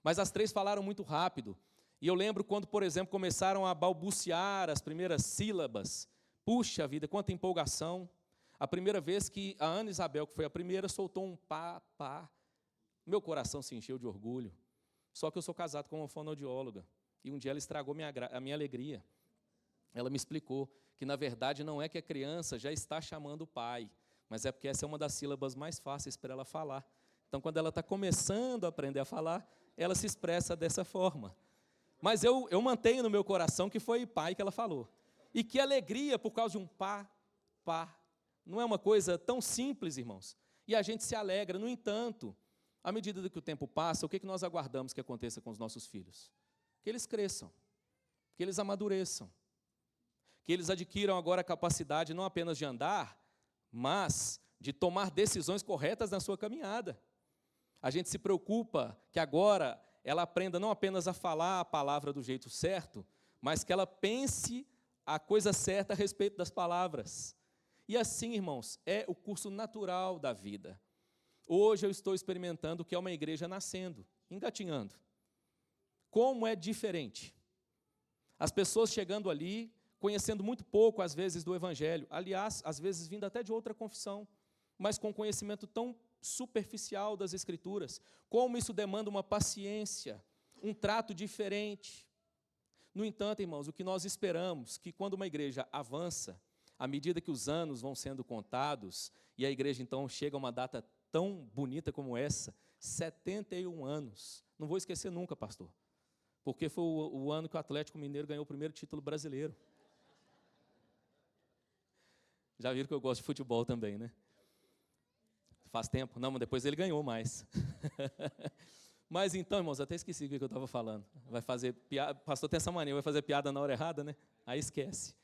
Mas as 3 falaram muito rápido. E eu lembro quando, por exemplo, começaram a balbuciar as primeiras sílabas. Puxa vida, quanta empolgação. A primeira vez que a Ana Isabel, que foi a primeira, soltou um pá, pá. Meu coração se encheu de orgulho. Só que eu sou casado com uma fonoaudióloga. E um dia ela estragou a minha alegria. Ela me explicou que, na verdade, não é que a criança já está chamando o pai, mas é porque essa é uma das sílabas mais fáceis para ela falar. Então, quando ela está começando a aprender a falar, ela se expressa dessa forma. Mas eu mantenho no meu coração que foi pai que ela falou. E que alegria por causa de um pá, pá. Não é uma coisa tão simples, irmãos. E a gente se alegra. No entanto, à medida que o tempo passa, o que nós aguardamos que aconteça com os nossos filhos? Que eles cresçam, que eles amadureçam, que eles adquiram agora a capacidade não apenas de andar, mas de tomar decisões corretas na sua caminhada. A gente se preocupa que agora ela aprenda não apenas a falar a palavra do jeito certo, mas que ela pense a coisa certa a respeito das palavras. E assim, irmãos, é o curso natural da vida. Hoje eu estou experimentando o que é uma igreja nascendo, engatinhando. Como é diferente. As pessoas chegando ali, conhecendo muito pouco, às vezes, do Evangelho. Aliás, às vezes vindo até de outra confissão, mas com conhecimento tão superficial das Escrituras. Como isso demanda uma paciência, um trato diferente. No entanto, irmãos, o que nós esperamos, que quando uma igreja avança, à medida que os anos vão sendo contados, e a igreja então chega a uma data tão bonita como essa, 71 anos. Não vou esquecer nunca, pastor, porque foi o ano que o Atlético Mineiro ganhou o primeiro título brasileiro. Já viram que eu gosto de futebol também, né? Faz tempo. Não, mas depois ele ganhou mais. Mas então, irmãos, até esqueci o que eu estava falando. Vai fazer piada, pastor tem essa mania, vai fazer piada na hora errada, né? Aí esquece.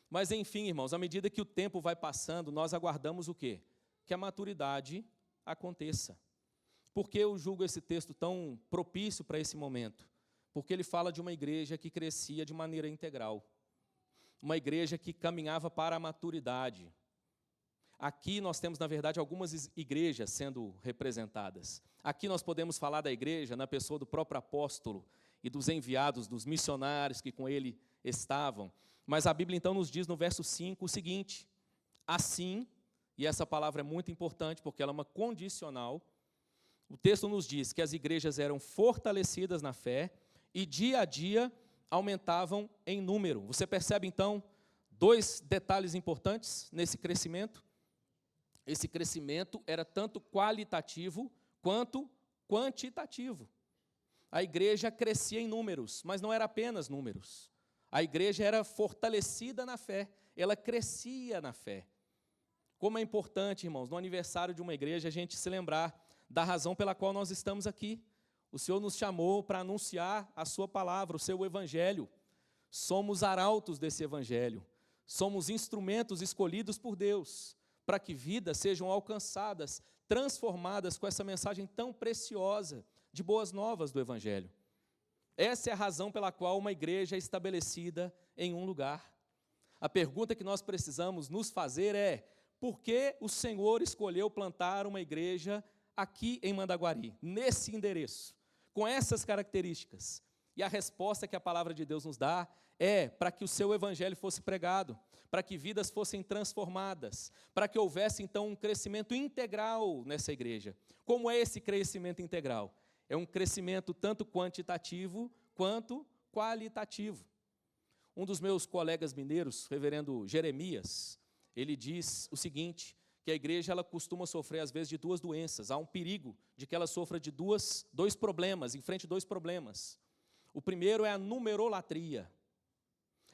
Mas enfim, irmãos, à medida que o tempo vai passando, nós aguardamos o quê? Que a maturidade aconteça. Por que eu julgo esse texto tão propício para esse momento? Porque ele fala de uma igreja que crescia de maneira integral. Uma igreja que caminhava para a maturidade. Aqui nós temos, na verdade, algumas igrejas sendo representadas. Aqui nós podemos falar da igreja na pessoa do próprio apóstolo e dos enviados, dos missionários que com ele estavam. Mas a Bíblia então nos diz no verso 5 o seguinte: assim, e essa palavra é muito importante porque ela é uma condicional, o texto nos diz que as igrejas eram fortalecidas na fé e dia a dia aumentavam em número. Você percebe então dois detalhes importantes nesse crescimento? Esse crescimento era tanto qualitativo quanto quantitativo. A igreja crescia em números, mas não era apenas números. A igreja era fortalecida na fé, ela crescia na fé. Como é importante, irmãos, no aniversário de uma igreja, a gente se lembrar da razão pela qual nós estamos aqui. O Senhor nos chamou para anunciar a sua palavra, o seu evangelho. Somos arautos desse evangelho. Somos instrumentos escolhidos por Deus para que vidas sejam alcançadas, transformadas com essa mensagem tão preciosa de boas novas do evangelho. Essa é a razão pela qual uma igreja é estabelecida em um lugar. A pergunta que nós precisamos nos fazer é: por que o Senhor escolheu plantar uma igreja aqui em Mandaguari, nesse endereço, com essas características? E a resposta que a palavra de Deus nos dá é para que o seu evangelho fosse pregado, para que vidas fossem transformadas, para que houvesse então um crescimento integral nessa igreja. Como é esse crescimento integral? É um crescimento tanto quantitativo quanto qualitativo. Um dos meus colegas mineiros, reverendo Jeremias, ele diz o seguinte, que a igreja ela costuma sofrer às vezes de duas doenças. Há um perigo de que ela sofra de dois problemas, enfrente dois problemas. O primeiro é a numerolatria.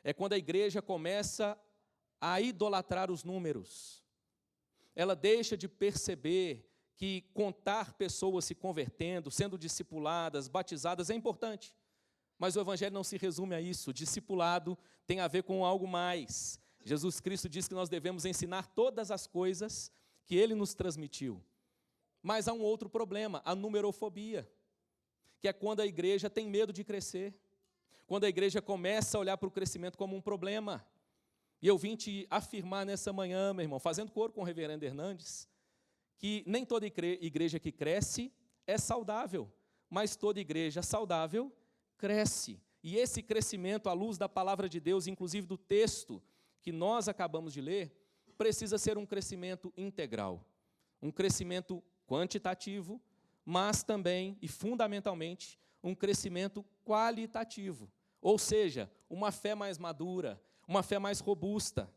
É quando a igreja começa a idolatrar os números. Ela deixa de perceber que contar pessoas se convertendo, sendo discipuladas, batizadas é importante. Mas o evangelho não se resume a isso. O discipulado tem a ver com algo mais. Jesus Cristo diz que nós devemos ensinar todas as coisas que Ele nos transmitiu. Mas há um outro problema, a numerofobia, que é quando a igreja tem medo de crescer, quando a igreja começa a olhar para o crescimento como um problema. E eu vim te afirmar nessa manhã, meu irmão, fazendo coro com o reverendo Hernandes, que nem toda igreja que cresce é saudável, mas toda igreja saudável cresce. E esse crescimento, à luz da palavra de Deus, inclusive do texto que nós acabamos de ler, precisa ser um crescimento integral, um crescimento quantitativo, mas também e fundamentalmente um crescimento qualitativo, ou seja, uma fé mais madura, uma fé mais robusta.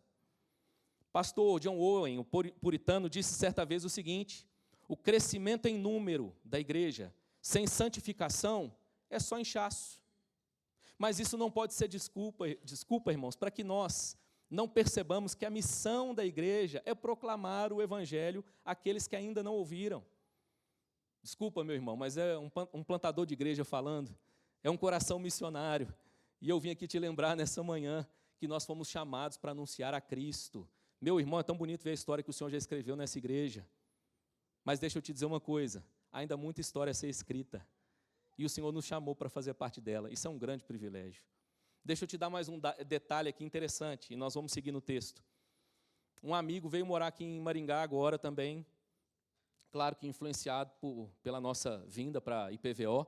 Pastor John Owen, o puritano, disse certa vez o seguinte: o crescimento em número da igreja sem santificação é só inchaço. Mas isso não pode ser desculpa, irmãos, para que nós não percebamos que a missão da igreja é proclamar o evangelho àqueles que ainda não ouviram. Desculpa, meu irmão, mas é um plantador de igreja falando, é um coração missionário. E eu vim aqui te lembrar nessa manhã que nós fomos chamados para anunciar a Cristo. Meu irmão, é tão bonito ver a história que o Senhor já escreveu nessa igreja. Mas deixa eu te dizer uma coisa, ainda há muita história a ser escrita. E o Senhor nos chamou para fazer parte dela. Isso é um grande privilégio. Deixa eu te dar mais um detalhe aqui interessante, e nós vamos seguir no texto. Um amigo veio morar aqui em Maringá agora também, claro que influenciado pela nossa vinda para a IPVO,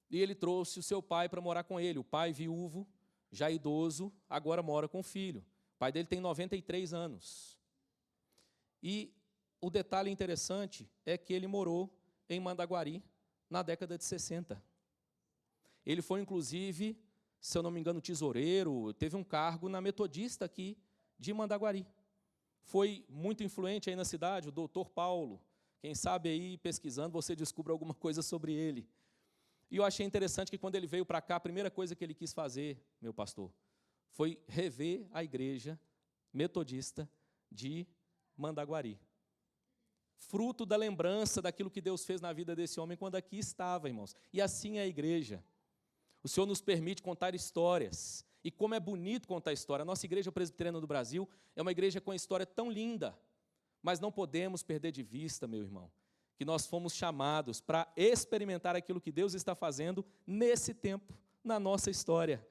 e ele trouxe o seu pai para morar com ele. O pai viúvo, já idoso, agora mora com o filho. O pai dele tem 93 anos. E o detalhe interessante é que ele morou em Mandaguari na década de 60. Ele foi, inclusive, se eu não me engano, tesoureiro, teve um cargo na Metodista aqui de Mandaguari. Foi muito influente aí na cidade, o doutor Paulo. Quem sabe aí, pesquisando, você descobre alguma coisa sobre ele. E eu achei interessante que quando ele veio para cá, a primeira coisa que ele quis fazer, meu pastor, foi rever a igreja metodista de Mandaguari. Fruto da lembrança daquilo que Deus fez na vida desse homem quando aqui estava, irmãos. E assim é a igreja. O Senhor nos permite contar histórias. E como é bonito contar história. A nossa igreja presbiteriana do Brasil é uma igreja com uma história tão linda. Mas não podemos perder de vista, meu irmão, que nós fomos chamados para experimentar aquilo que Deus está fazendo nesse tempo, na nossa história.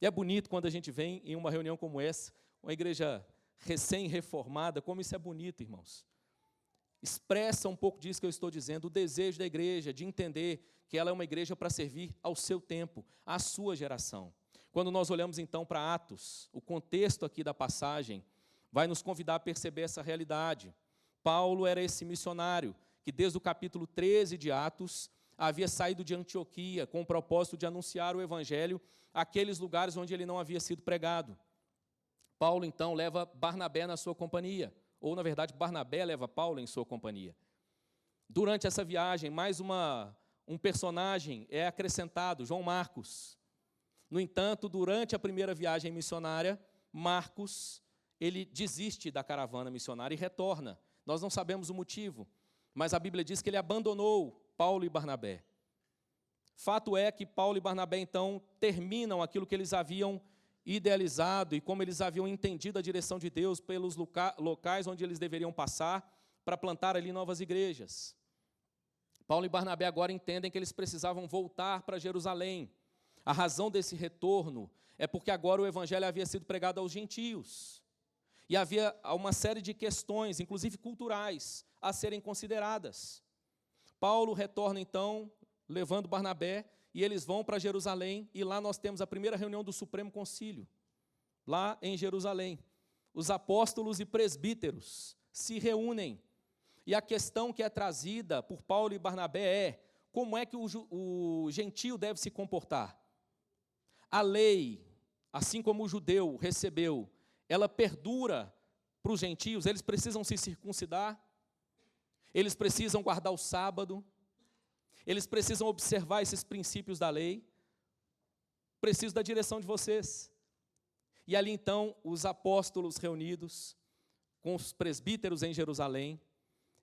E é bonito quando a gente vem em uma reunião como essa, uma igreja recém-reformada, como isso é bonito, irmãos. Expressa um pouco disso que eu estou dizendo, o desejo da igreja de entender que ela é uma igreja para servir ao seu tempo, à sua geração. Quando nós olhamos então para Atos, o contexto aqui da passagem vai nos convidar a perceber essa realidade. Paulo era esse missionário que desde o capítulo 13 de Atos havia saído de Antioquia com o propósito de anunciar o evangelho àqueles lugares onde ele não havia sido pregado. Paulo então leva Barnabé na sua companhia, ou na verdade Barnabé leva Paulo em sua companhia. Durante essa viagem, mais um personagem é acrescentado, João Marcos. No entanto, durante a primeira viagem missionária, Marcos, ele desiste da caravana missionária e retorna. Nós não sabemos o motivo, mas a Bíblia diz que ele abandonou Paulo e Barnabé. Fato é que Paulo e Barnabé, então, terminam aquilo que eles haviam idealizado e como eles haviam entendido a direção de Deus pelos locais onde eles deveriam passar para plantar ali novas igrejas. Paulo e Barnabé agora entendem que eles precisavam voltar para Jerusalém. A razão desse retorno é porque agora o evangelho havia sido pregado aos gentios. E havia uma série de questões, inclusive culturais, a serem consideradas. Paulo retorna, então, levando Barnabé, e eles vão para Jerusalém, e lá nós temos a primeira reunião do Supremo Concílio, lá em Jerusalém. Os apóstolos e presbíteros se reúnem, e a questão que é trazida por Paulo e Barnabé é: como é que o gentio deve se comportar? A lei, assim como o judeu recebeu, ela perdura para os gentios, eles precisam se circuncidar, eles precisam guardar o sábado, eles precisam observar esses princípios da lei, preciso da direção de vocês. E ali então, os apóstolos reunidos, com os presbíteros em Jerusalém,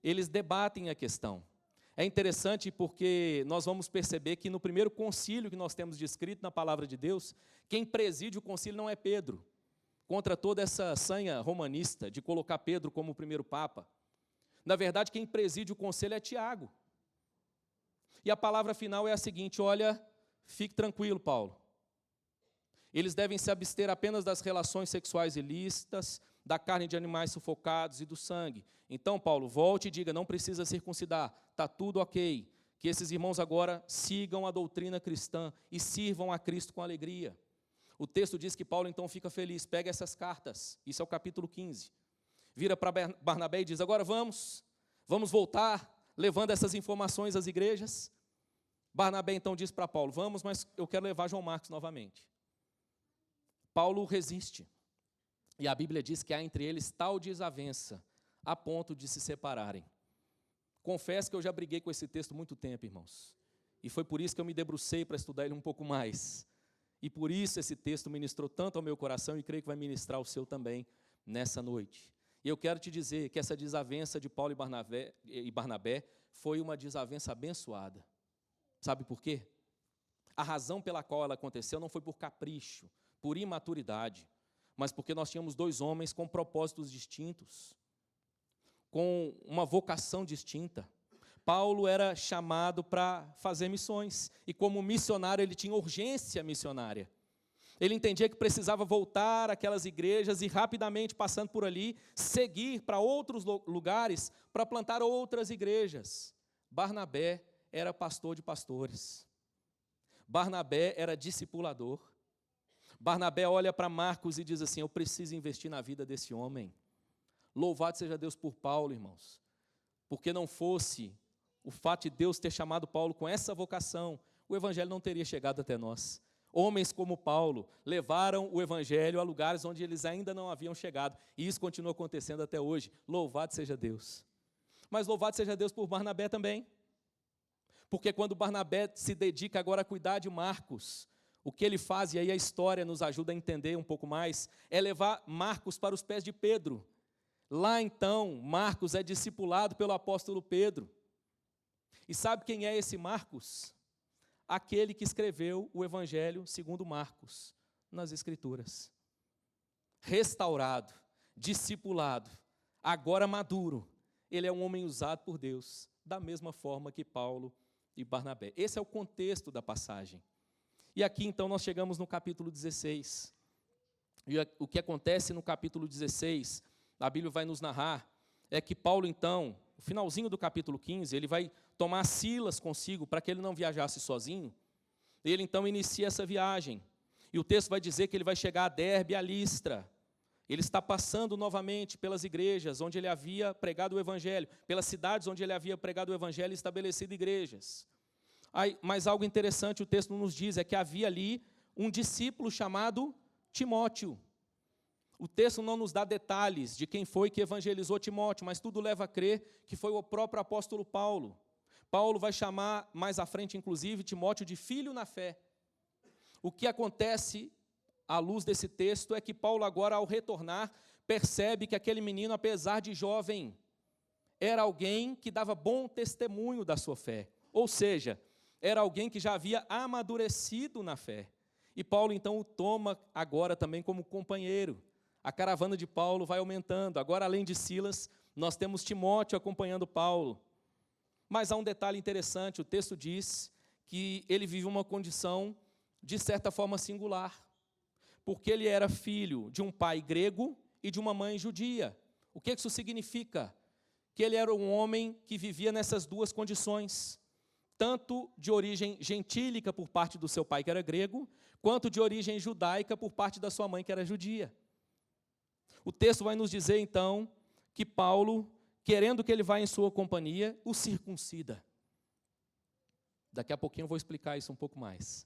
eles debatem a questão. É interessante porque nós vamos perceber que no primeiro concílio que nós temos descrito na palavra de Deus, quem preside o concílio não é Pedro, contra toda essa sanha romanista de colocar Pedro como o primeiro papa. Na verdade, quem preside o conselho é Tiago. E a palavra final é a seguinte: olha, fique tranquilo, Paulo. Eles devem se abster apenas das relações sexuais ilícitas, da carne de animais sufocados e do sangue. Então, Paulo, volte e diga, não precisa circuncidar, está tudo ok. Que esses irmãos agora sigam a doutrina cristã e sirvam a Cristo com alegria. O texto diz que Paulo então fica feliz, pega essas cartas, isso é o capítulo 15. Vira para Barnabé e diz, agora vamos voltar, levando essas informações às igrejas. Barnabé então diz para Paulo, vamos, mas eu quero levar João Marcos novamente. Paulo resiste. E a Bíblia diz que há entre eles tal desavença, a ponto de se separarem. Confesso que eu já briguei com esse texto muito tempo, irmãos. E foi por isso que eu me debrucei para estudar ele um pouco mais. E por isso esse texto ministrou tanto ao meu coração e creio que vai ministrar o seu também nessa noite. E eu quero te dizer que essa desavença de Paulo e Barnabé foi uma desavença abençoada. Sabe por quê? A razão pela qual ela aconteceu não foi por capricho, por imaturidade, mas porque nós tínhamos dois homens com propósitos distintos, com uma vocação distinta. Paulo era chamado para fazer missões, e como missionário ele tinha urgência missionária. Ele entendia que precisava voltar àquelas igrejas e rapidamente, passando por ali, seguir para outros lugares para plantar outras igrejas. Barnabé era pastor de pastores. Barnabé era discipulador. Barnabé olha para Marcos e diz assim, eu preciso investir na vida desse homem. Louvado seja Deus por Paulo, irmãos. Porque não fosse o fato de Deus ter chamado Paulo com essa vocação, o evangelho não teria chegado até nós. Homens como Paulo levaram o evangelho a lugares onde eles ainda não haviam chegado. E isso continua acontecendo até hoje. Louvado seja Deus. Mas louvado seja Deus por Barnabé também. Porque quando Barnabé se dedica agora a cuidar de Marcos, o que ele faz, e aí a história nos ajuda a entender um pouco mais, é levar Marcos para os pés de Pedro. Lá então, Marcos é discipulado pelo apóstolo Pedro. E sabe quem é esse Marcos? Aquele que escreveu o Evangelho segundo Marcos, nas Escrituras. Restaurado, discipulado, agora maduro, ele é um homem usado por Deus, da mesma forma que Paulo e Barnabé. Esse é o contexto da passagem. E aqui então nós chegamos no capítulo 16. E o que acontece no capítulo 16, a Bíblia vai nos narrar, é que Paulo então, no finalzinho do capítulo 15, ele vai tomar Silas consigo para que ele não viajasse sozinho. Ele então inicia essa viagem. E o texto vai dizer que ele vai chegar a Derbe e a Listra. Ele está passando novamente pelas igrejas onde ele havia pregado o evangelho, pelas cidades onde ele havia pregado o evangelho e estabelecido igrejas. Mas algo interessante o texto nos diz é que havia ali um discípulo chamado Timóteo. O texto não nos dá detalhes de quem foi que evangelizou Timóteo, mas tudo leva a crer que foi o próprio apóstolo Paulo. Paulo vai chamar mais à frente, inclusive, Timóteo de filho na fé. O que acontece à luz desse texto é que Paulo agora, ao retornar, percebe que aquele menino, apesar de jovem, era alguém que dava bom testemunho da sua fé. Ou seja, era alguém que já havia amadurecido na fé. E Paulo, então, o toma agora também como companheiro. A caravana de Paulo vai aumentando. Agora, além de Silas, nós temos Timóteo acompanhando Paulo. Mas há um detalhe interessante, o texto diz que ele vive uma condição, de certa forma, singular. Porque ele era filho de um pai grego e de uma mãe judia. O que isso significa? Que ele era um homem que vivia nessas duas condições. Tanto de origem gentílica por parte do seu pai, que era grego, quanto de origem judaica por parte da sua mãe, que era judia. O texto vai nos dizer, então, que Paulo, querendo que ele vá em sua companhia, o circuncida. Daqui a pouquinho eu vou explicar isso um pouco mais.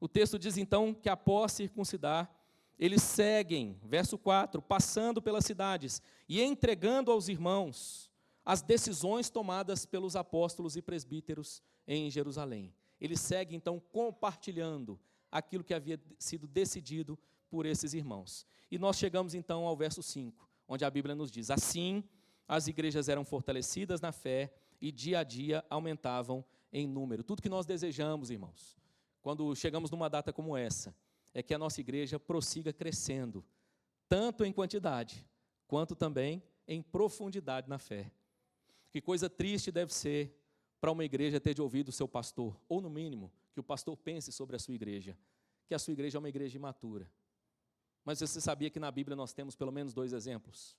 O texto diz, então, que após circuncidar, eles seguem, verso 4, passando pelas cidades e entregando aos irmãos as decisões tomadas pelos apóstolos e presbíteros em Jerusalém. Eles seguem, então, compartilhando aquilo que havia sido decidido por esses irmãos. E nós chegamos, então, ao verso 5, onde a Bíblia nos diz, assim, as igrejas eram fortalecidas na fé e dia a dia aumentavam em número. Tudo que nós desejamos, irmãos, quando chegamos numa data como essa, é que a nossa igreja prossiga crescendo, tanto em quantidade, quanto também em profundidade na fé. Que coisa triste deve ser para uma igreja ter de ouvir do seu pastor, ou no mínimo, que o pastor pense sobre a sua igreja, que a sua igreja é uma igreja imatura. Mas você sabia que na Bíblia nós temos pelo menos 2 exemplos?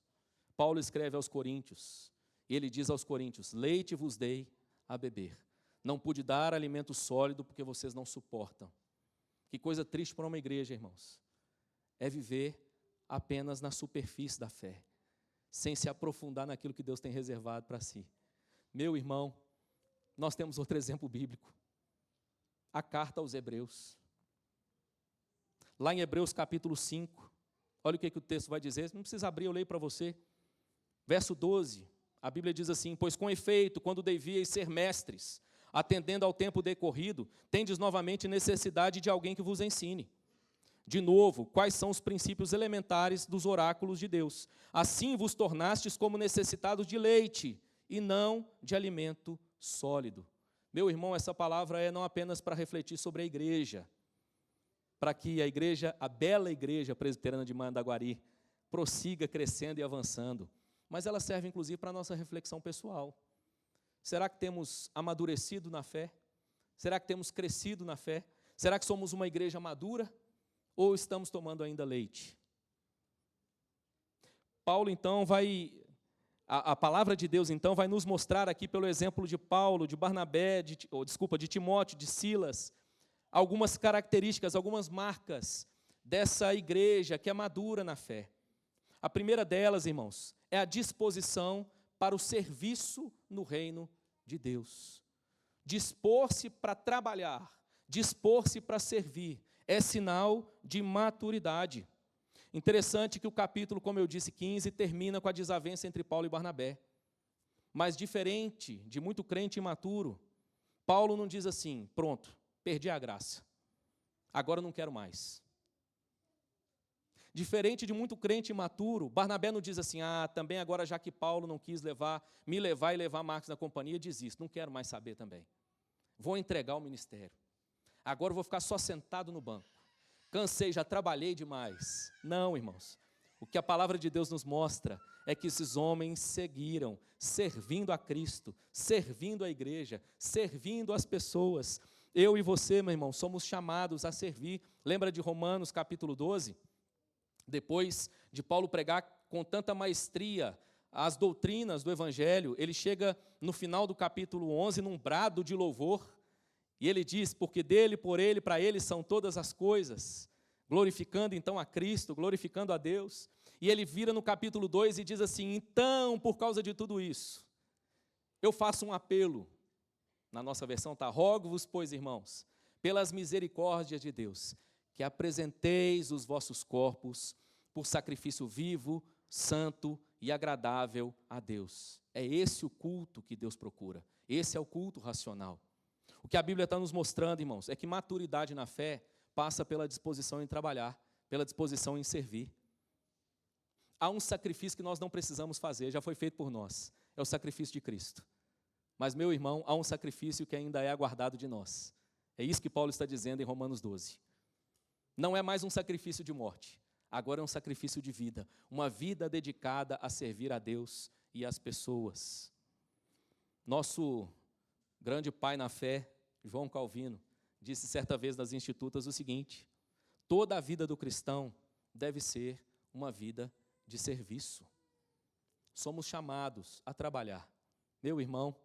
Paulo escreve aos Coríntios, e ele diz aos Coríntios, leite vos dei a beber. Não pude dar alimento sólido porque vocês não suportam. Que coisa triste para uma igreja, irmãos. É viver apenas na superfície da fé, sem se aprofundar naquilo que Deus tem reservado para si. Meu irmão, nós temos outro exemplo bíblico. A carta aos Hebreus. Lá em Hebreus capítulo 5, olha o que o texto vai dizer, não precisa abrir, eu leio para você. Verso 12, a Bíblia diz assim, pois com efeito, quando devíeis ser mestres, atendendo ao tempo decorrido, tendes novamente necessidade de alguém que vos ensine. De novo, quais são os princípios elementares dos oráculos de Deus? Assim vos tornastes como necessitados de leite, e não de alimento sólido. Meu irmão, essa palavra é não apenas para refletir sobre a igreja, para que a igreja, a bela igreja presbiteriana de Mandaguari, prossiga crescendo e avançando, mas ela serve inclusive para a nossa reflexão pessoal. Será que temos amadurecido na fé? Será que temos crescido na fé? Será que somos uma igreja madura? Ou estamos tomando ainda leite? Paulo, então, a palavra de Deus, então, vai nos mostrar aqui, pelo exemplo de Paulo, de Barnabé, de Timóteo, de Silas, algumas características, algumas marcas dessa igreja que é madura na fé. A primeira delas, irmãos, é a disposição para o serviço no reino de Deus. Dispor-se para trabalhar, dispor-se para servir, é sinal de maturidade. Interessante que o capítulo, como eu disse, 15, termina com a desavença entre Paulo e Barnabé. Mas diferente de muito crente imaturo, Paulo não diz assim: pronto, perdi a graça, agora não quero mais. Diferente de muito crente imaturo, Barnabé não diz assim: também agora já que Paulo não quis me levar e levar Marcos na companhia, desisto, não quero mais saber também. Vou entregar o ministério. Agora vou ficar só sentado no banco. Cansei, já trabalhei demais. Não, irmãos. O que a palavra de Deus nos mostra é que esses homens seguiram, servindo a Cristo, servindo a igreja, servindo as pessoas. Eu e você, meu irmão, somos chamados a servir. Lembra de Romanos capítulo 12? Depois de Paulo pregar com tanta maestria as doutrinas do Evangelho, ele chega no final do capítulo 11 num brado de louvor, e ele diz: porque dele, por ele, para ele são todas as coisas, glorificando então a Cristo, glorificando a Deus. E ele vira no capítulo 2 e diz assim: então, por causa de tudo isso, eu faço um apelo, na nossa versão está: rogo-vos, pois, irmãos, pelas misericórdias de Deus, que apresenteis os vossos corpos por sacrifício vivo, santo e agradável a Deus. É esse o culto que Deus procura. Esse é o culto racional. O que a Bíblia está nos mostrando, irmãos, é que maturidade na fé passa pela disposição em trabalhar, pela disposição em servir. Há um sacrifício que nós não precisamos fazer, já foi feito por nós. É o sacrifício de Cristo. Mas, meu irmão, há um sacrifício que ainda é aguardado de nós. É isso que Paulo está dizendo em Romanos 12. Não é mais um sacrifício de morte, agora é um sacrifício de vida, uma vida dedicada a servir a Deus e às pessoas. Nosso grande pai na fé, João Calvino, disse certa vez nas Institutas o seguinte: toda a vida do cristão deve ser uma vida de serviço. Somos chamados a trabalhar. Meu irmão,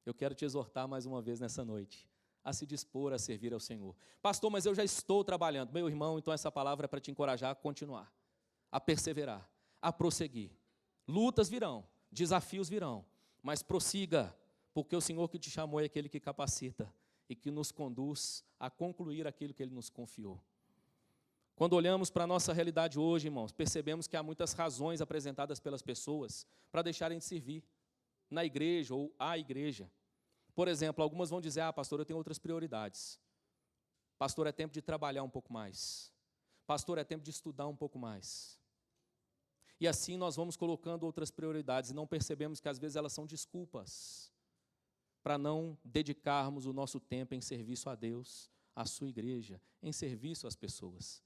eu quero te exortar mais uma vez nessa noite a se dispor a servir ao Senhor. Pastor, mas eu já estou trabalhando. Meu irmão, então essa palavra é para te encorajar a continuar, a perseverar, a prosseguir. Lutas virão, desafios virão, mas prossiga, porque o Senhor que te chamou é aquele que capacita e que nos conduz a concluir aquilo que Ele nos confiou. Quando olhamos para a nossa realidade hoje, irmãos, percebemos que há muitas razões apresentadas pelas pessoas para deixarem de servir na igreja ou à igreja. Por exemplo, algumas vão dizer: pastor, eu tenho outras prioridades. Pastor, é tempo de trabalhar um pouco mais. Pastor, é tempo de estudar um pouco mais. E assim nós vamos colocando outras prioridades e não percebemos que às vezes elas são desculpas para não dedicarmos o nosso tempo em serviço a Deus, à sua igreja, em serviço às pessoas.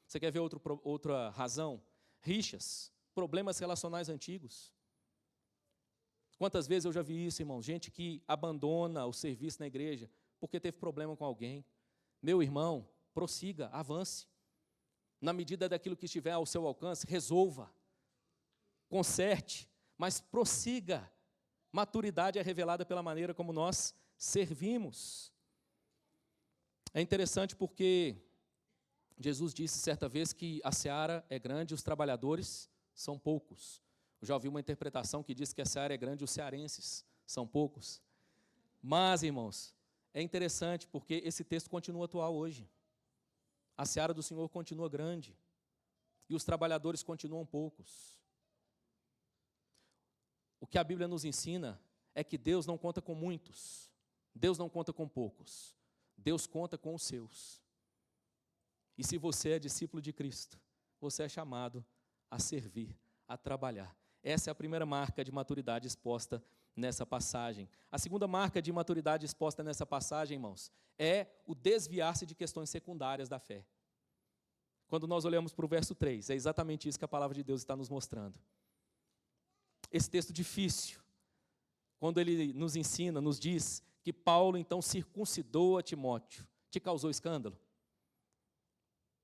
Você quer ver outra razão? Rixas, problemas relacionais antigos. Quantas vezes eu já vi isso, irmão? Gente que abandona o serviço na igreja porque teve problema com alguém. Meu irmão, prossiga, avance. Na medida daquilo que estiver ao seu alcance, resolva, conserte, mas prossiga. Maturidade é revelada pela maneira como nós servimos. É interessante porque Jesus disse certa vez que a seara é grande e os trabalhadores são poucos. Eu já ouvi uma interpretação que diz que a seara é grande e os cearenses são poucos. Mas, irmãos, é interessante porque esse texto continua atual hoje. A seara do Senhor continua grande e os trabalhadores continuam poucos. O que a Bíblia nos ensina é que Deus não conta com muitos, Deus não conta com poucos, Deus conta com os seus. E se você é discípulo de Cristo, você é chamado a servir, a trabalhar. Essa é a primeira marca de maturidade exposta nessa passagem. A segunda marca de maturidade exposta nessa passagem, irmãos, é o desviar-se de questões secundárias da fé. Quando nós olhamos para o verso 3, é exatamente isso que a palavra de Deus está nos mostrando. Esse texto difícil, quando ele nos ensina, nos diz que Paulo então circuncidou a Timóteo, te causou escândalo?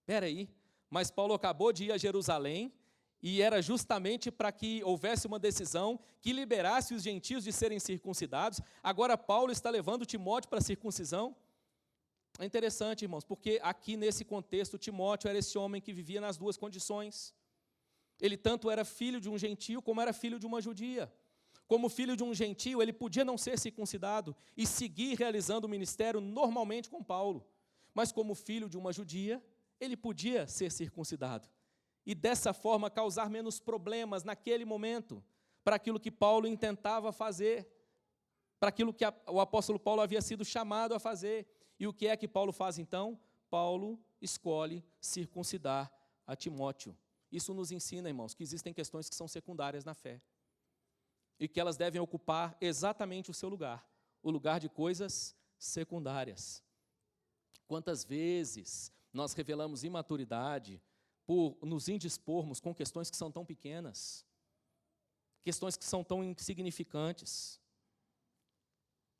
Espera aí, mas Paulo acabou de ir a Jerusalém e era justamente para que houvesse uma decisão que liberasse os gentios de serem circuncidados. Agora Paulo está levando Timóteo para a circuncisão. É interessante, irmãos, porque aqui nesse contexto Timóteo era esse homem que vivia nas duas condições. Ele tanto era filho de um gentio como era filho de uma judia. Como filho de um gentio, ele podia não ser circuncidado e seguir realizando o ministério normalmente com Paulo. Mas como filho de uma judia, Ele podia ser circuncidado e dessa forma causar menos problemas naquele momento para aquilo que Paulo intentava fazer, para aquilo que o apóstolo Paulo havia sido chamado a fazer. E o que é que Paulo faz então? Paulo escolhe circuncidar a Timóteo. Isso nos ensina, irmãos, que existem questões que são secundárias na fé e que elas devem ocupar exatamente o seu lugar, o lugar de coisas secundárias. Quantas vezes nós revelamos imaturidade por nos indispormos com questões que são tão pequenas, questões que são tão insignificantes.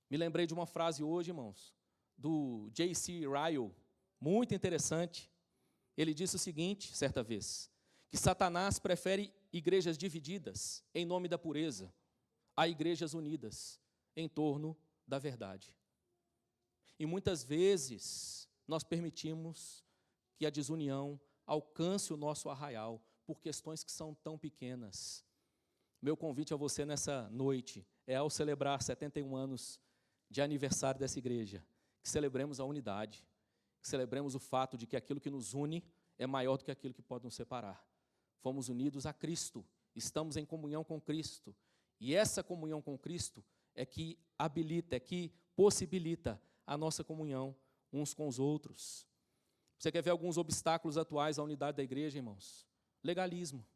Me lembrei de uma frase hoje, irmãos, do J.C. Ryle, muito interessante. Ele disse o seguinte, certa vez, que Satanás prefere igrejas divididas em nome da pureza a igrejas unidas em torno da verdade. E muitas vezes nós permitimos que a desunião alcance o nosso arraial por questões que são tão pequenas. Meu convite a você nessa noite é, ao celebrar 71 anos de aniversário dessa igreja, que celebremos a unidade, que celebremos o fato de que aquilo que nos une é maior do que aquilo que pode nos separar. Fomos unidos a Cristo, estamos em comunhão com Cristo, e essa comunhão com Cristo é que habilita, é que possibilita a nossa comunhão uns com os outros. Você quer ver alguns obstáculos atuais à unidade da igreja, irmãos? Legalismo.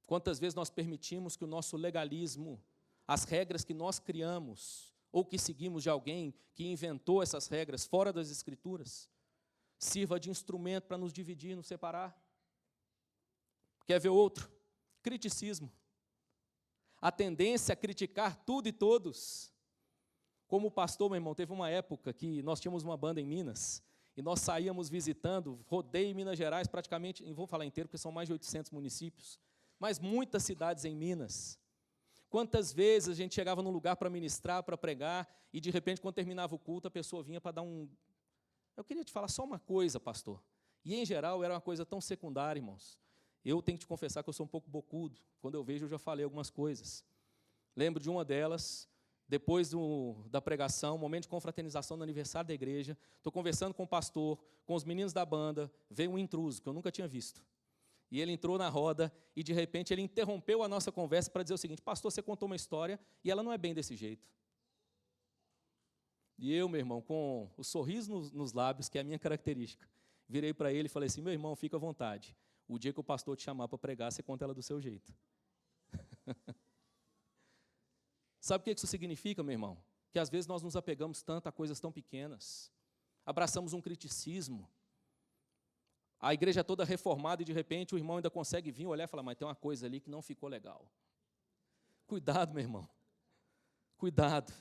Quantas vezes nós permitimos que o nosso legalismo, as regras que nós criamos, ou que seguimos de alguém que inventou essas regras fora das Escrituras, sirva de instrumento para nos dividir, nos separar? Quer ver outro? Criticismo. A tendência a criticar tudo e todos. Como pastor, meu irmão, teve uma época que nós tínhamos uma banda em Minas, e nós saíamos visitando, rodei Minas Gerais praticamente, não vou falar inteiro, porque são mais de 800 municípios, mas muitas cidades em Minas. Quantas vezes a gente chegava num lugar para ministrar, para pregar, e de repente, quando terminava o culto, a pessoa vinha para dar um... Eu queria te falar só uma coisa, pastor. E, em geral, era uma coisa tão secundária, irmãos. Eu tenho que te confessar que eu sou um pouco bocudo. Quando eu vejo, eu já falei algumas coisas. Lembro de uma delas, depois da pregação, momento de confraternização no aniversário da igreja, estou conversando com o pastor, com os meninos da banda, veio um intruso, que eu nunca tinha visto. E ele entrou na roda e, de repente, ele interrompeu a nossa conversa para dizer o seguinte: pastor, você contou uma história e ela não é bem desse jeito. E eu, meu irmão, com o sorriso nos lábios, que é a minha característica, virei para ele e falei assim: meu irmão, fica à vontade. O dia que o pastor te chamar para pregar, você conta ela do seu jeito. Sabe o que isso significa, meu irmão? Que às vezes nós nos apegamos tanto a coisas tão pequenas, abraçamos um criticismo. A igreja toda reformada e, de repente, o irmão ainda consegue vir olhar e falar: mas tem uma coisa ali que não ficou legal. Cuidado, meu irmão. Cuidado.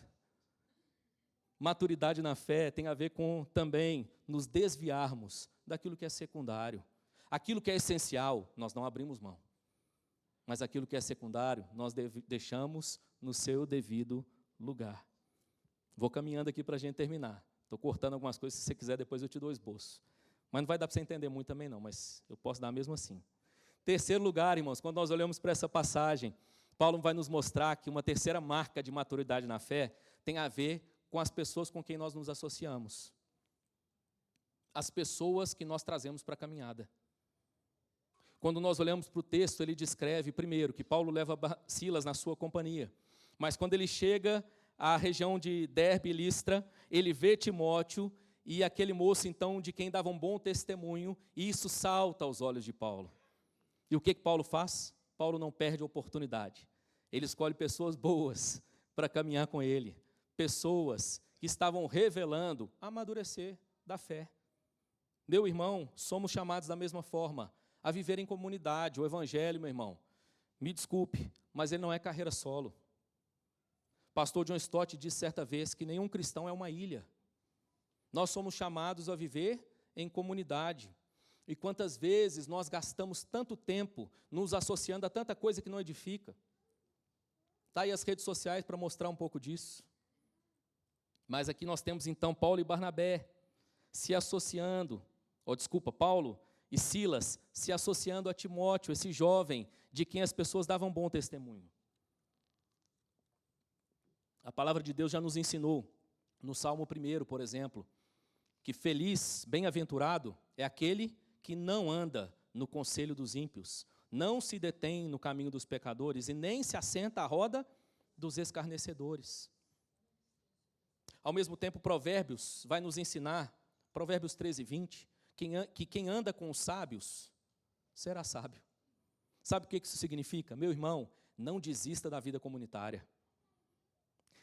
Maturidade na fé tem a ver com também nos desviarmos daquilo que é secundário. Aquilo que é essencial, nós não abrimos mão. Mas aquilo que é secundário, nós deixamos no seu devido lugar. Vou caminhando aqui para a gente terminar. Estou cortando algumas coisas, se você quiser, depois eu te dou o esboço. Mas não vai dar para você entender muito também não, mas eu posso dar mesmo assim. Terceiro lugar, irmãos, quando nós olhamos para essa passagem, Paulo vai nos mostrar que uma terceira marca de maturidade na fé tem a ver com as pessoas com quem nós nos associamos. As pessoas que nós trazemos para a caminhada. Quando nós olhamos para o texto, ele descreve, primeiro, que Paulo leva Silas na sua companhia. Mas quando ele chega à região de Derbe e Listra, ele vê Timóteo e aquele moço, então, de quem dava um bom testemunho, e isso salta aos olhos de Paulo. E o que Paulo faz? Paulo não perde a oportunidade. Ele escolhe pessoas boas para caminhar com ele. Pessoas que estavam revelando amadurecer da fé. Meu irmão, somos chamados da mesma forma a viver em comunidade. O evangelho, meu irmão, me desculpe, mas ele não é carreira solo. Pastor John Stott disse certa vez que nenhum cristão é uma ilha. Nós somos chamados a viver em comunidade. E quantas vezes nós gastamos tanto tempo nos associando a tanta coisa que não edifica. Está aí as redes sociais para mostrar um pouco disso. Mas aqui nós temos então Paulo e Barnabé se associando, Paulo e Silas se associando a Timóteo, esse jovem de quem as pessoas davam bom testemunho. A palavra de Deus já nos ensinou, no Salmo 1, por exemplo, que feliz, bem-aventurado é aquele que não anda no conselho dos ímpios, não se detém no caminho dos pecadores e nem se assenta à roda dos escarnecedores. Ao mesmo tempo, Provérbios vai nos ensinar, Provérbios 13, 20, que quem anda com os sábios será sábio. Sabe o que isso significa? Meu irmão, não desista da vida comunitária.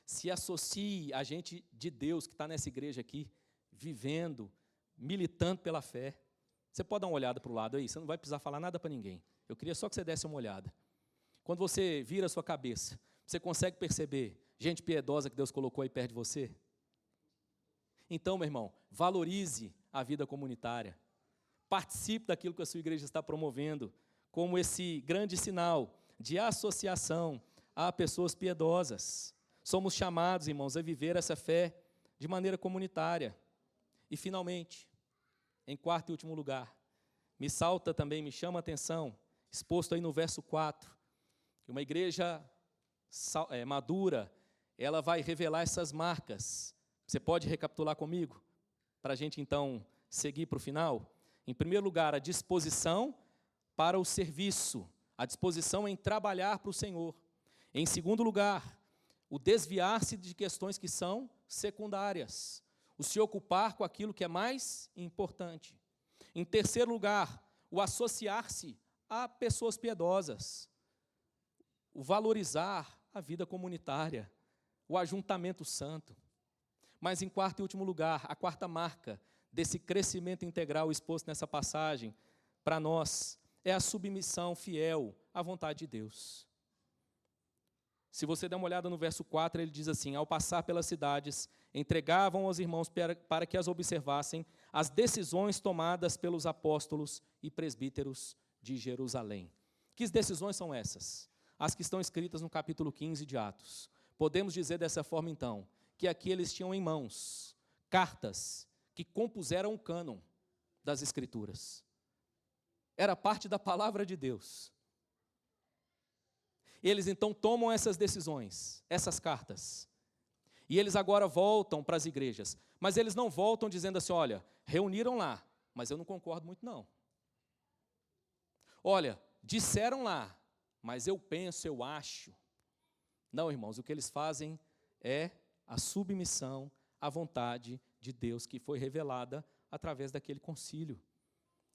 Se associe a gente de Deus que está nessa igreja aqui, vivendo, militando pela fé. Você pode dar uma olhada para o lado aí, você não vai precisar falar nada para ninguém. Eu queria só que você desse uma olhada. Quando você vira a sua cabeça, você consegue perceber gente piedosa que Deus colocou aí perto de você? Então, meu irmão, valorize a vida comunitária. Participe daquilo que a sua igreja está promovendo, como esse grande sinal de associação a pessoas piedosas. Somos chamados, irmãos, a viver essa fé de maneira comunitária. E, finalmente, em quarto e último lugar, me chama a atenção, exposto aí no verso 4, que uma igreja madura, ela vai revelar essas marcas. Você pode recapitular comigo? Para a gente, então, seguir para o final? Em primeiro lugar, a disposição para o serviço, a disposição em trabalhar para o Senhor. Em segundo lugar, o desviar-se de questões que são secundárias, o se ocupar com aquilo que é mais importante. Em terceiro lugar, o associar-se a pessoas piedosas, o valorizar a vida comunitária, o ajuntamento santo. Mas em quarto e último lugar, a quarta marca desse crescimento integral exposto nessa passagem, para nós, é a submissão fiel à vontade de Deus. Se você der uma olhada no verso 4, ele diz assim: ao passar pelas cidades, entregavam aos irmãos para que as observassem as decisões tomadas pelos apóstolos e presbíteros de Jerusalém. Que decisões são essas? As que estão escritas no capítulo 15 de Atos. Podemos dizer dessa forma, então, que aqui eles tinham em mãos cartas que compuseram o cânon das Escrituras. Era parte da palavra de Deus. Eles então tomam essas decisões, essas cartas, e eles agora voltam para as igrejas, mas eles não voltam dizendo assim: olha, reuniram lá, mas eu não concordo muito não. Olha, disseram lá, mas eu penso, eu acho. Não, irmãos, o que eles fazem é a submissão à vontade de Deus que foi revelada através daquele concílio.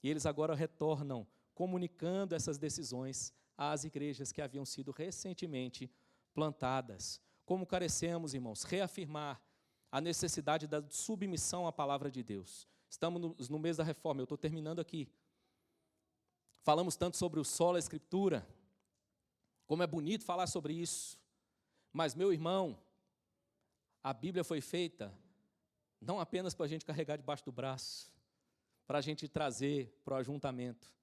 E eles agora retornam comunicando essas decisões às igrejas que haviam sido recentemente plantadas. Como carecemos, irmãos, reafirmar a necessidade da submissão à palavra de Deus. Estamos no mês da reforma, eu estou terminando aqui. Falamos tanto sobre o sola escritura, como é bonito falar sobre isso. Mas, meu irmão, a Bíblia foi feita não apenas para a gente carregar debaixo do braço, para a gente trazer para o ajuntamento,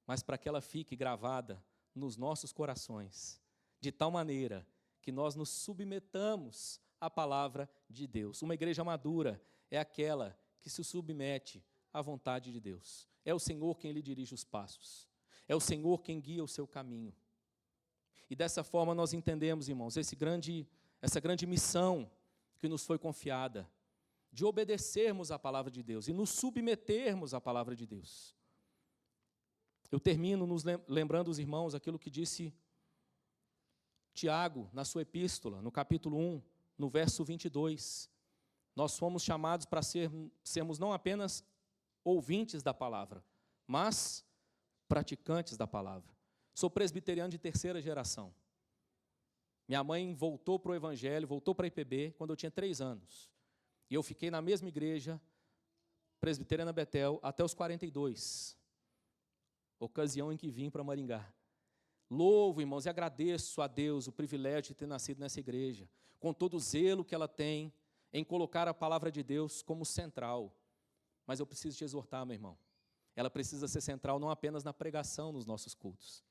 mas para que ela fique gravada nos nossos corações, de tal maneira que nós nos submetamos à palavra de Deus. Uma igreja madura é aquela que se submete à vontade de Deus. É o Senhor quem lhe dirige os passos. É o Senhor quem guia o seu caminho. E dessa forma nós entendemos, irmãos, essa grande missão que nos foi confiada, de obedecermos à palavra de Deus e nos submetermos à palavra de Deus. Eu termino nos lembrando os irmãos aquilo que disse Tiago na sua epístola, no capítulo 1, no verso 22. Nós fomos chamados para sermos não apenas ouvintes da palavra, mas praticantes da palavra. Sou presbiteriano de terceira geração. Minha mãe voltou para o Evangelho, voltou para a IPB, quando eu tinha 3 anos. E eu fiquei na mesma igreja, presbiteriana Betel, até os 42. Ocasião em que vim para Maringá. Louvo, irmãos, e agradeço a Deus o privilégio de ter nascido nessa igreja, com todo o zelo que ela tem em colocar a palavra de Deus como central. Mas eu preciso te exortar, meu irmão. Ela precisa ser central não apenas na pregação nos nossos cultos.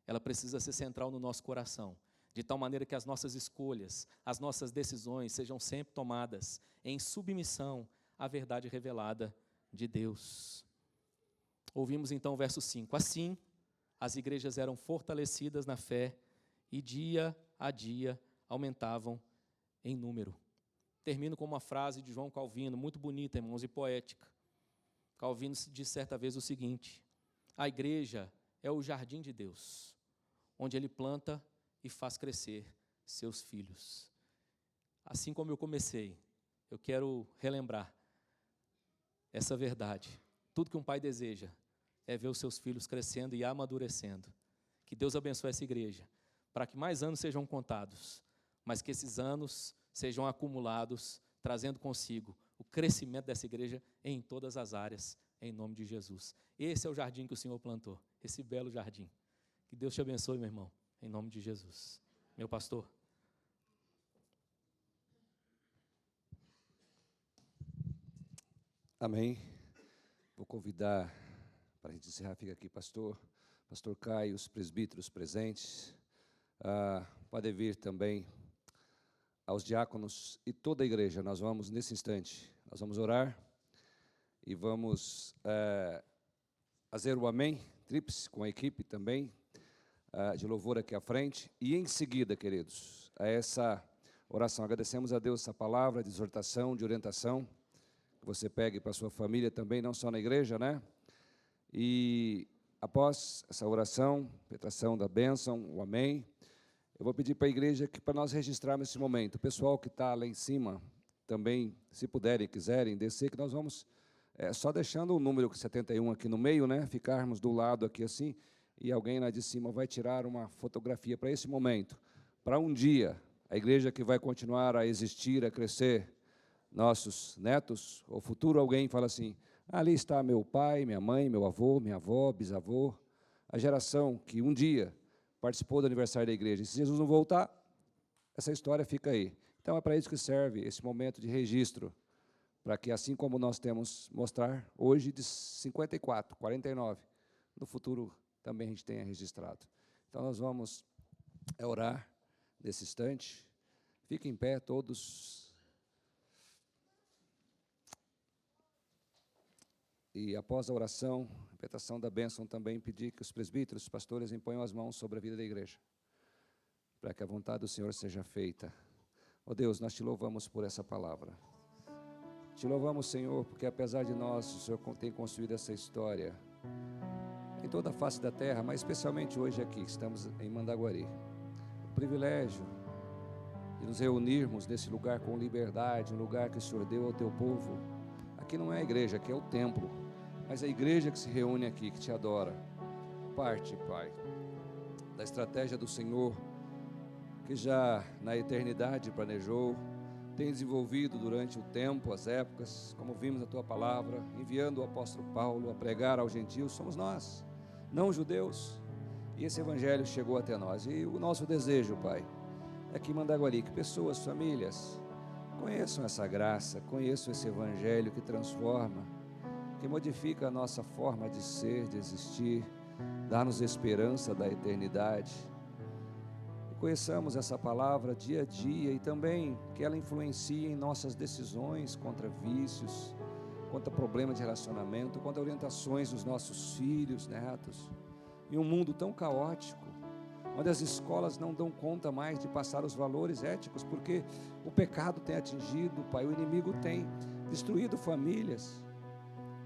Ela precisa ser central no nosso coração, de tal maneira que as nossas escolhas, as nossas decisões sejam sempre tomadas em submissão à verdade revelada de Deus. Ouvimos então o verso 5. Assim, as igrejas eram fortalecidas na fé e dia a dia aumentavam em número. Termino com uma frase de João Calvino, muito bonita, irmãos, e poética. Calvino disse certa vez o seguinte: a igreja é o jardim de Deus, onde Ele planta e faz crescer seus filhos. Assim como eu comecei, eu quero relembrar essa verdade. Tudo que um pai deseja é ver os seus filhos crescendo e amadurecendo. Que Deus abençoe essa igreja, para que mais anos sejam contados, mas que esses anos sejam acumulados, trazendo consigo o crescimento dessa igreja em todas as áreas, em nome de Jesus. Esse é o jardim que o Senhor plantou, esse belo jardim. Que Deus te abençoe, meu irmão, em nome de Jesus. Meu pastor. Amém. Vou convidar, para a gente encerrar, fica aqui, pastor Caio, os presbíteros presentes. Pode vir também aos diáconos e toda a igreja. Nós vamos, nesse instante, nós vamos orar e vamos fazer o amém, tríplice, com a equipe também, de louvor aqui à frente. E em seguida, queridos, a essa oração, agradecemos a Deus essa palavra de exortação, de orientação, que você pegue para a sua família também, não só na igreja, né? E após essa oração, petração da bênção, o amém, eu vou pedir para a igreja que para nós registrarmos esse momento, o pessoal que está lá em cima, também, se puderem e quiserem descer, que nós vamos, só deixando o número 71 aqui no meio, né? Ficarmos do lado aqui assim, e alguém lá de cima vai tirar uma fotografia para esse momento, para um dia, a igreja que vai continuar a existir, a crescer, nossos netos, ou futuro alguém fala assim, ali está meu pai, minha mãe, meu avô, minha avó, bisavô, a geração que um dia participou do aniversário da igreja. E se Jesus não voltar, essa história fica aí. Então é para isso que serve esse momento de registro, para que assim como nós temos mostrar hoje de 54, 49, no futuro também a gente tenha registrado. Então nós vamos orar nesse instante. Fiquem em pé todos. E após a oração, a petração da bênção, também pedir que os presbíteros, os pastores, imponham as mãos sobre a vida da igreja, para que a vontade do Senhor seja feita. Ó Deus, nós te louvamos por essa palavra. Te louvamos, Senhor, porque apesar de nós, o Senhor tem construído essa história em toda a face da terra, mas especialmente hoje aqui, que estamos em Mandaguari. O privilégio de nos reunirmos nesse lugar com liberdade, um lugar que o Senhor deu ao teu povo. Aqui não é a igreja, aqui é o templo, mas a igreja que se reúne aqui, que te adora. Parte, Pai, da estratégia do Senhor, que já na eternidade planejou, tem desenvolvido durante o tempo, as épocas, como vimos na tua palavra, enviando o apóstolo Paulo a pregar aos gentios, somos nós, não judeus, e esse evangelho chegou até nós. E o nosso desejo, Pai, é que em Mandaguari, que pessoas, famílias, conheçam essa graça, conheçam esse evangelho que transforma, que modifica a nossa forma de ser, de existir, dá-nos esperança da eternidade. E conheçamos essa palavra dia a dia e também que ela influencie em nossas decisões contra vícios, contra problemas de relacionamento, contra orientações dos nossos filhos, netos. Em um mundo tão caótico, onde as escolas não dão conta mais de passar os valores éticos, porque o pecado tem atingido, Pai, o inimigo tem destruído famílias.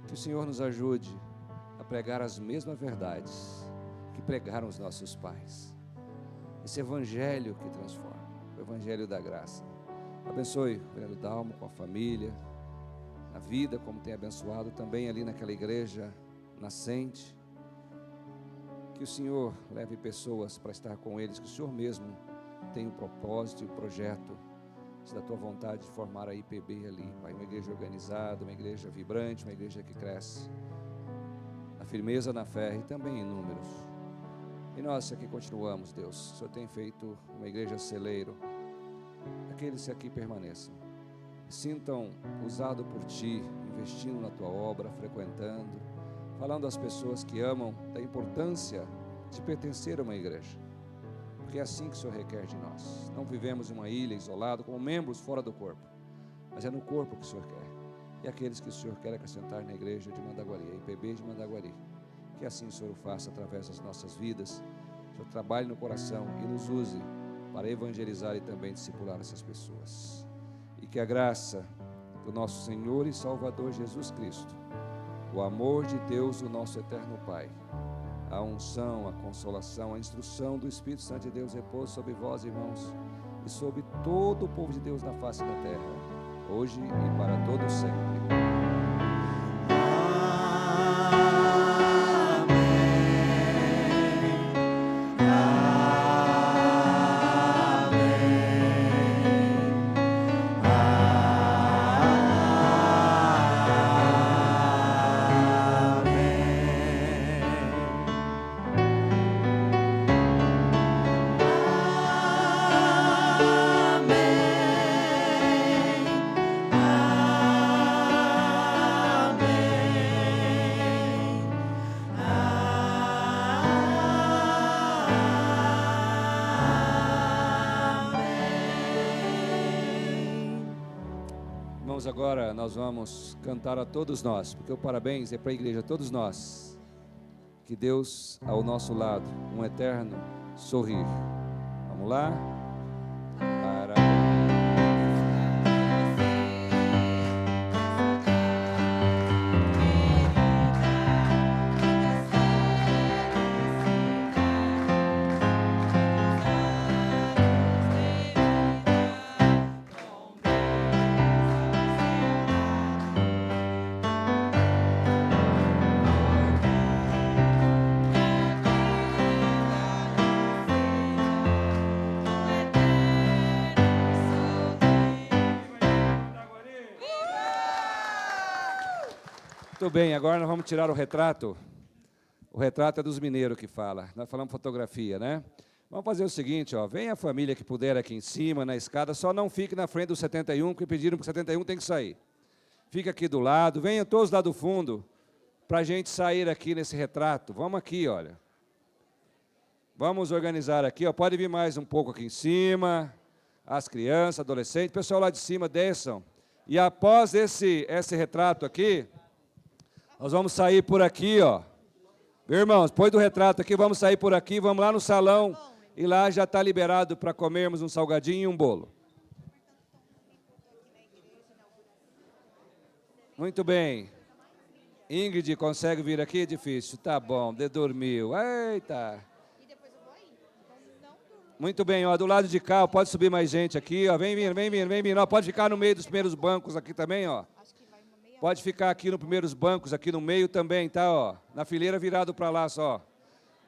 Que o Senhor nos ajude a pregar as mesmas verdades que pregaram os nossos pais. Esse evangelho que transforma, o evangelho da graça. Abençoe o Fernando Dalmo com a família, na vida, como tem abençoado também ali naquela igreja nascente. Que o Senhor leve pessoas para estar com eles, que o Senhor mesmo tem um propósito e um projeto, se da tua vontade de formar a IPB ali, Pai, uma igreja organizada, uma igreja vibrante, uma igreja que cresce, na firmeza, na fé e também em números. E nós aqui continuamos, Deus, o Senhor tem feito uma igreja celeiro, aqueles que aqui permaneçam, sintam usado por Ti, investindo na Tua obra, frequentando, falando às pessoas que amam da importância de pertencer a uma igreja, porque é assim que o Senhor requer de nós. Não vivemos em uma ilha isolada, como membros fora do corpo, mas é no corpo que o Senhor quer, e aqueles que o Senhor quer acrescentar na igreja de Mandaguari, a IPB de Mandaguari, que assim o Senhor o faça através das nossas vidas, o Senhor trabalhe no coração e nos use para evangelizar e também discipular essas pessoas, e que a graça do nosso Senhor e Salvador Jesus Cristo, o amor de Deus, o nosso eterno Pai, a unção, a consolação, a instrução do Espírito Santo de Deus repousa sobre vós, irmãos, e sobre todo o povo de Deus na face da terra, hoje e para todo sempre. Agora nós vamos cantar a todos nós, porque o parabéns é para a igreja, a todos nós, que Deus ao nosso lado, um eterno sorrir. Vamos lá? Muito bem, agora nós vamos tirar o retrato. O retrato é dos mineiros que fala. Nós falamos fotografia, né? Vamos fazer o seguinte, ó. Vem a família que puder aqui em cima, na escada, só não fique na frente do 71, porque pediram que o 71 tem que sair. Fica aqui do lado, venham todos lá do fundo, para a gente sair aqui nesse retrato. Vamos aqui, olha. Vamos organizar aqui, ó. Pode vir mais um pouco aqui em cima. As crianças, adolescentes, pessoal lá de cima, desçam. E após esse retrato aqui, nós vamos sair por aqui, ó. Meu irmãos, depois do retrato aqui, vamos sair por aqui, vamos lá no salão. E lá já está liberado para comermos um salgadinho e um bolo. Muito bem. Ingrid, consegue vir aqui? Difícil. Tá bom, dormiu. Eita. Muito bem, ó, do lado de cá, pode subir mais gente aqui, ó. Vem vindo. Ó, pode ficar no meio dos primeiros bancos aqui também, ó. Pode ficar aqui nos primeiros bancos, aqui no meio também, tá, ó. Na fileira virado para lá só.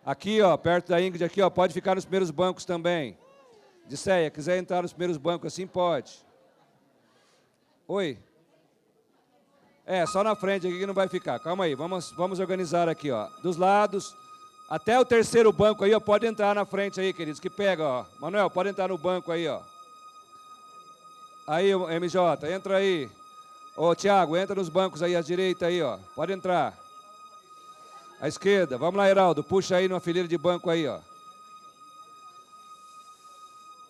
Aqui, ó, perto da Ingrid, aqui, ó, pode ficar nos primeiros bancos também. Disseia, quiser entrar nos primeiros bancos assim, pode. Oi? Só na frente aqui que não vai ficar. Calma aí, vamos organizar aqui, ó. Dos lados, até o terceiro banco aí, ó, pode entrar na frente aí, queridos, que pega, ó. Manuel, pode entrar no banco aí, ó. Aí, MJ, entra aí. Ô, Tiago, entra nos bancos aí, à direita aí, ó. Pode entrar. À esquerda. Vamos lá, Heraldo. Puxa aí numa fileira de banco aí, ó.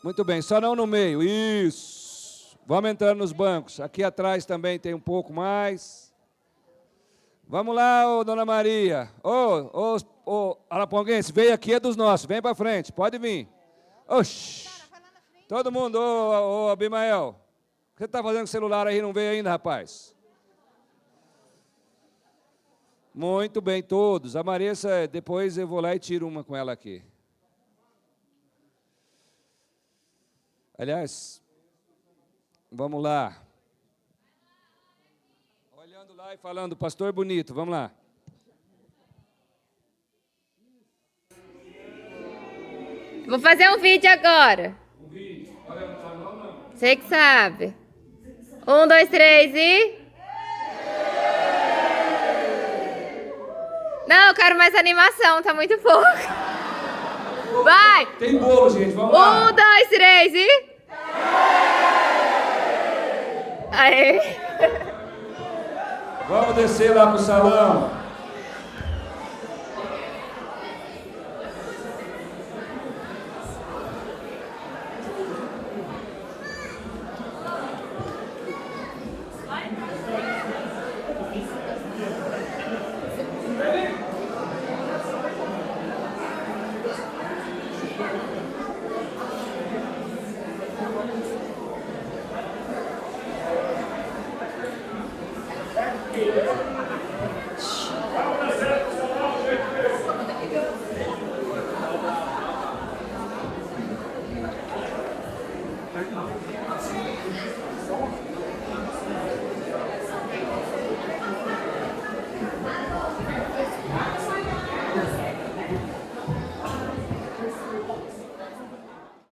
Muito bem. Só não no meio. Isso. Vamos entrando nos bancos. Aqui atrás também tem um pouco mais. Vamos lá, ô, Dona Maria. Ô, Araponguense, veio aqui, é dos nossos. Vem para frente. Pode vir. Oxi. Todo mundo, ô, Abimael. O que você está fazendo com o celular aí? Não veio ainda, rapaz? Muito bem, todos. A Marissa, depois eu vou lá e tiro uma com ela aqui. Aliás, vamos lá. Olhando lá e falando, pastor bonito, vamos lá. Vou fazer um vídeo agora. Um vídeo? Você que sabe. 1, 2, 3 e... Não, eu quero mais animação, tá muito pouco. Vai! Tem bolo, gente, vamos lá. 1, 2, 3 e... Aê! Vamos descer lá pro salão.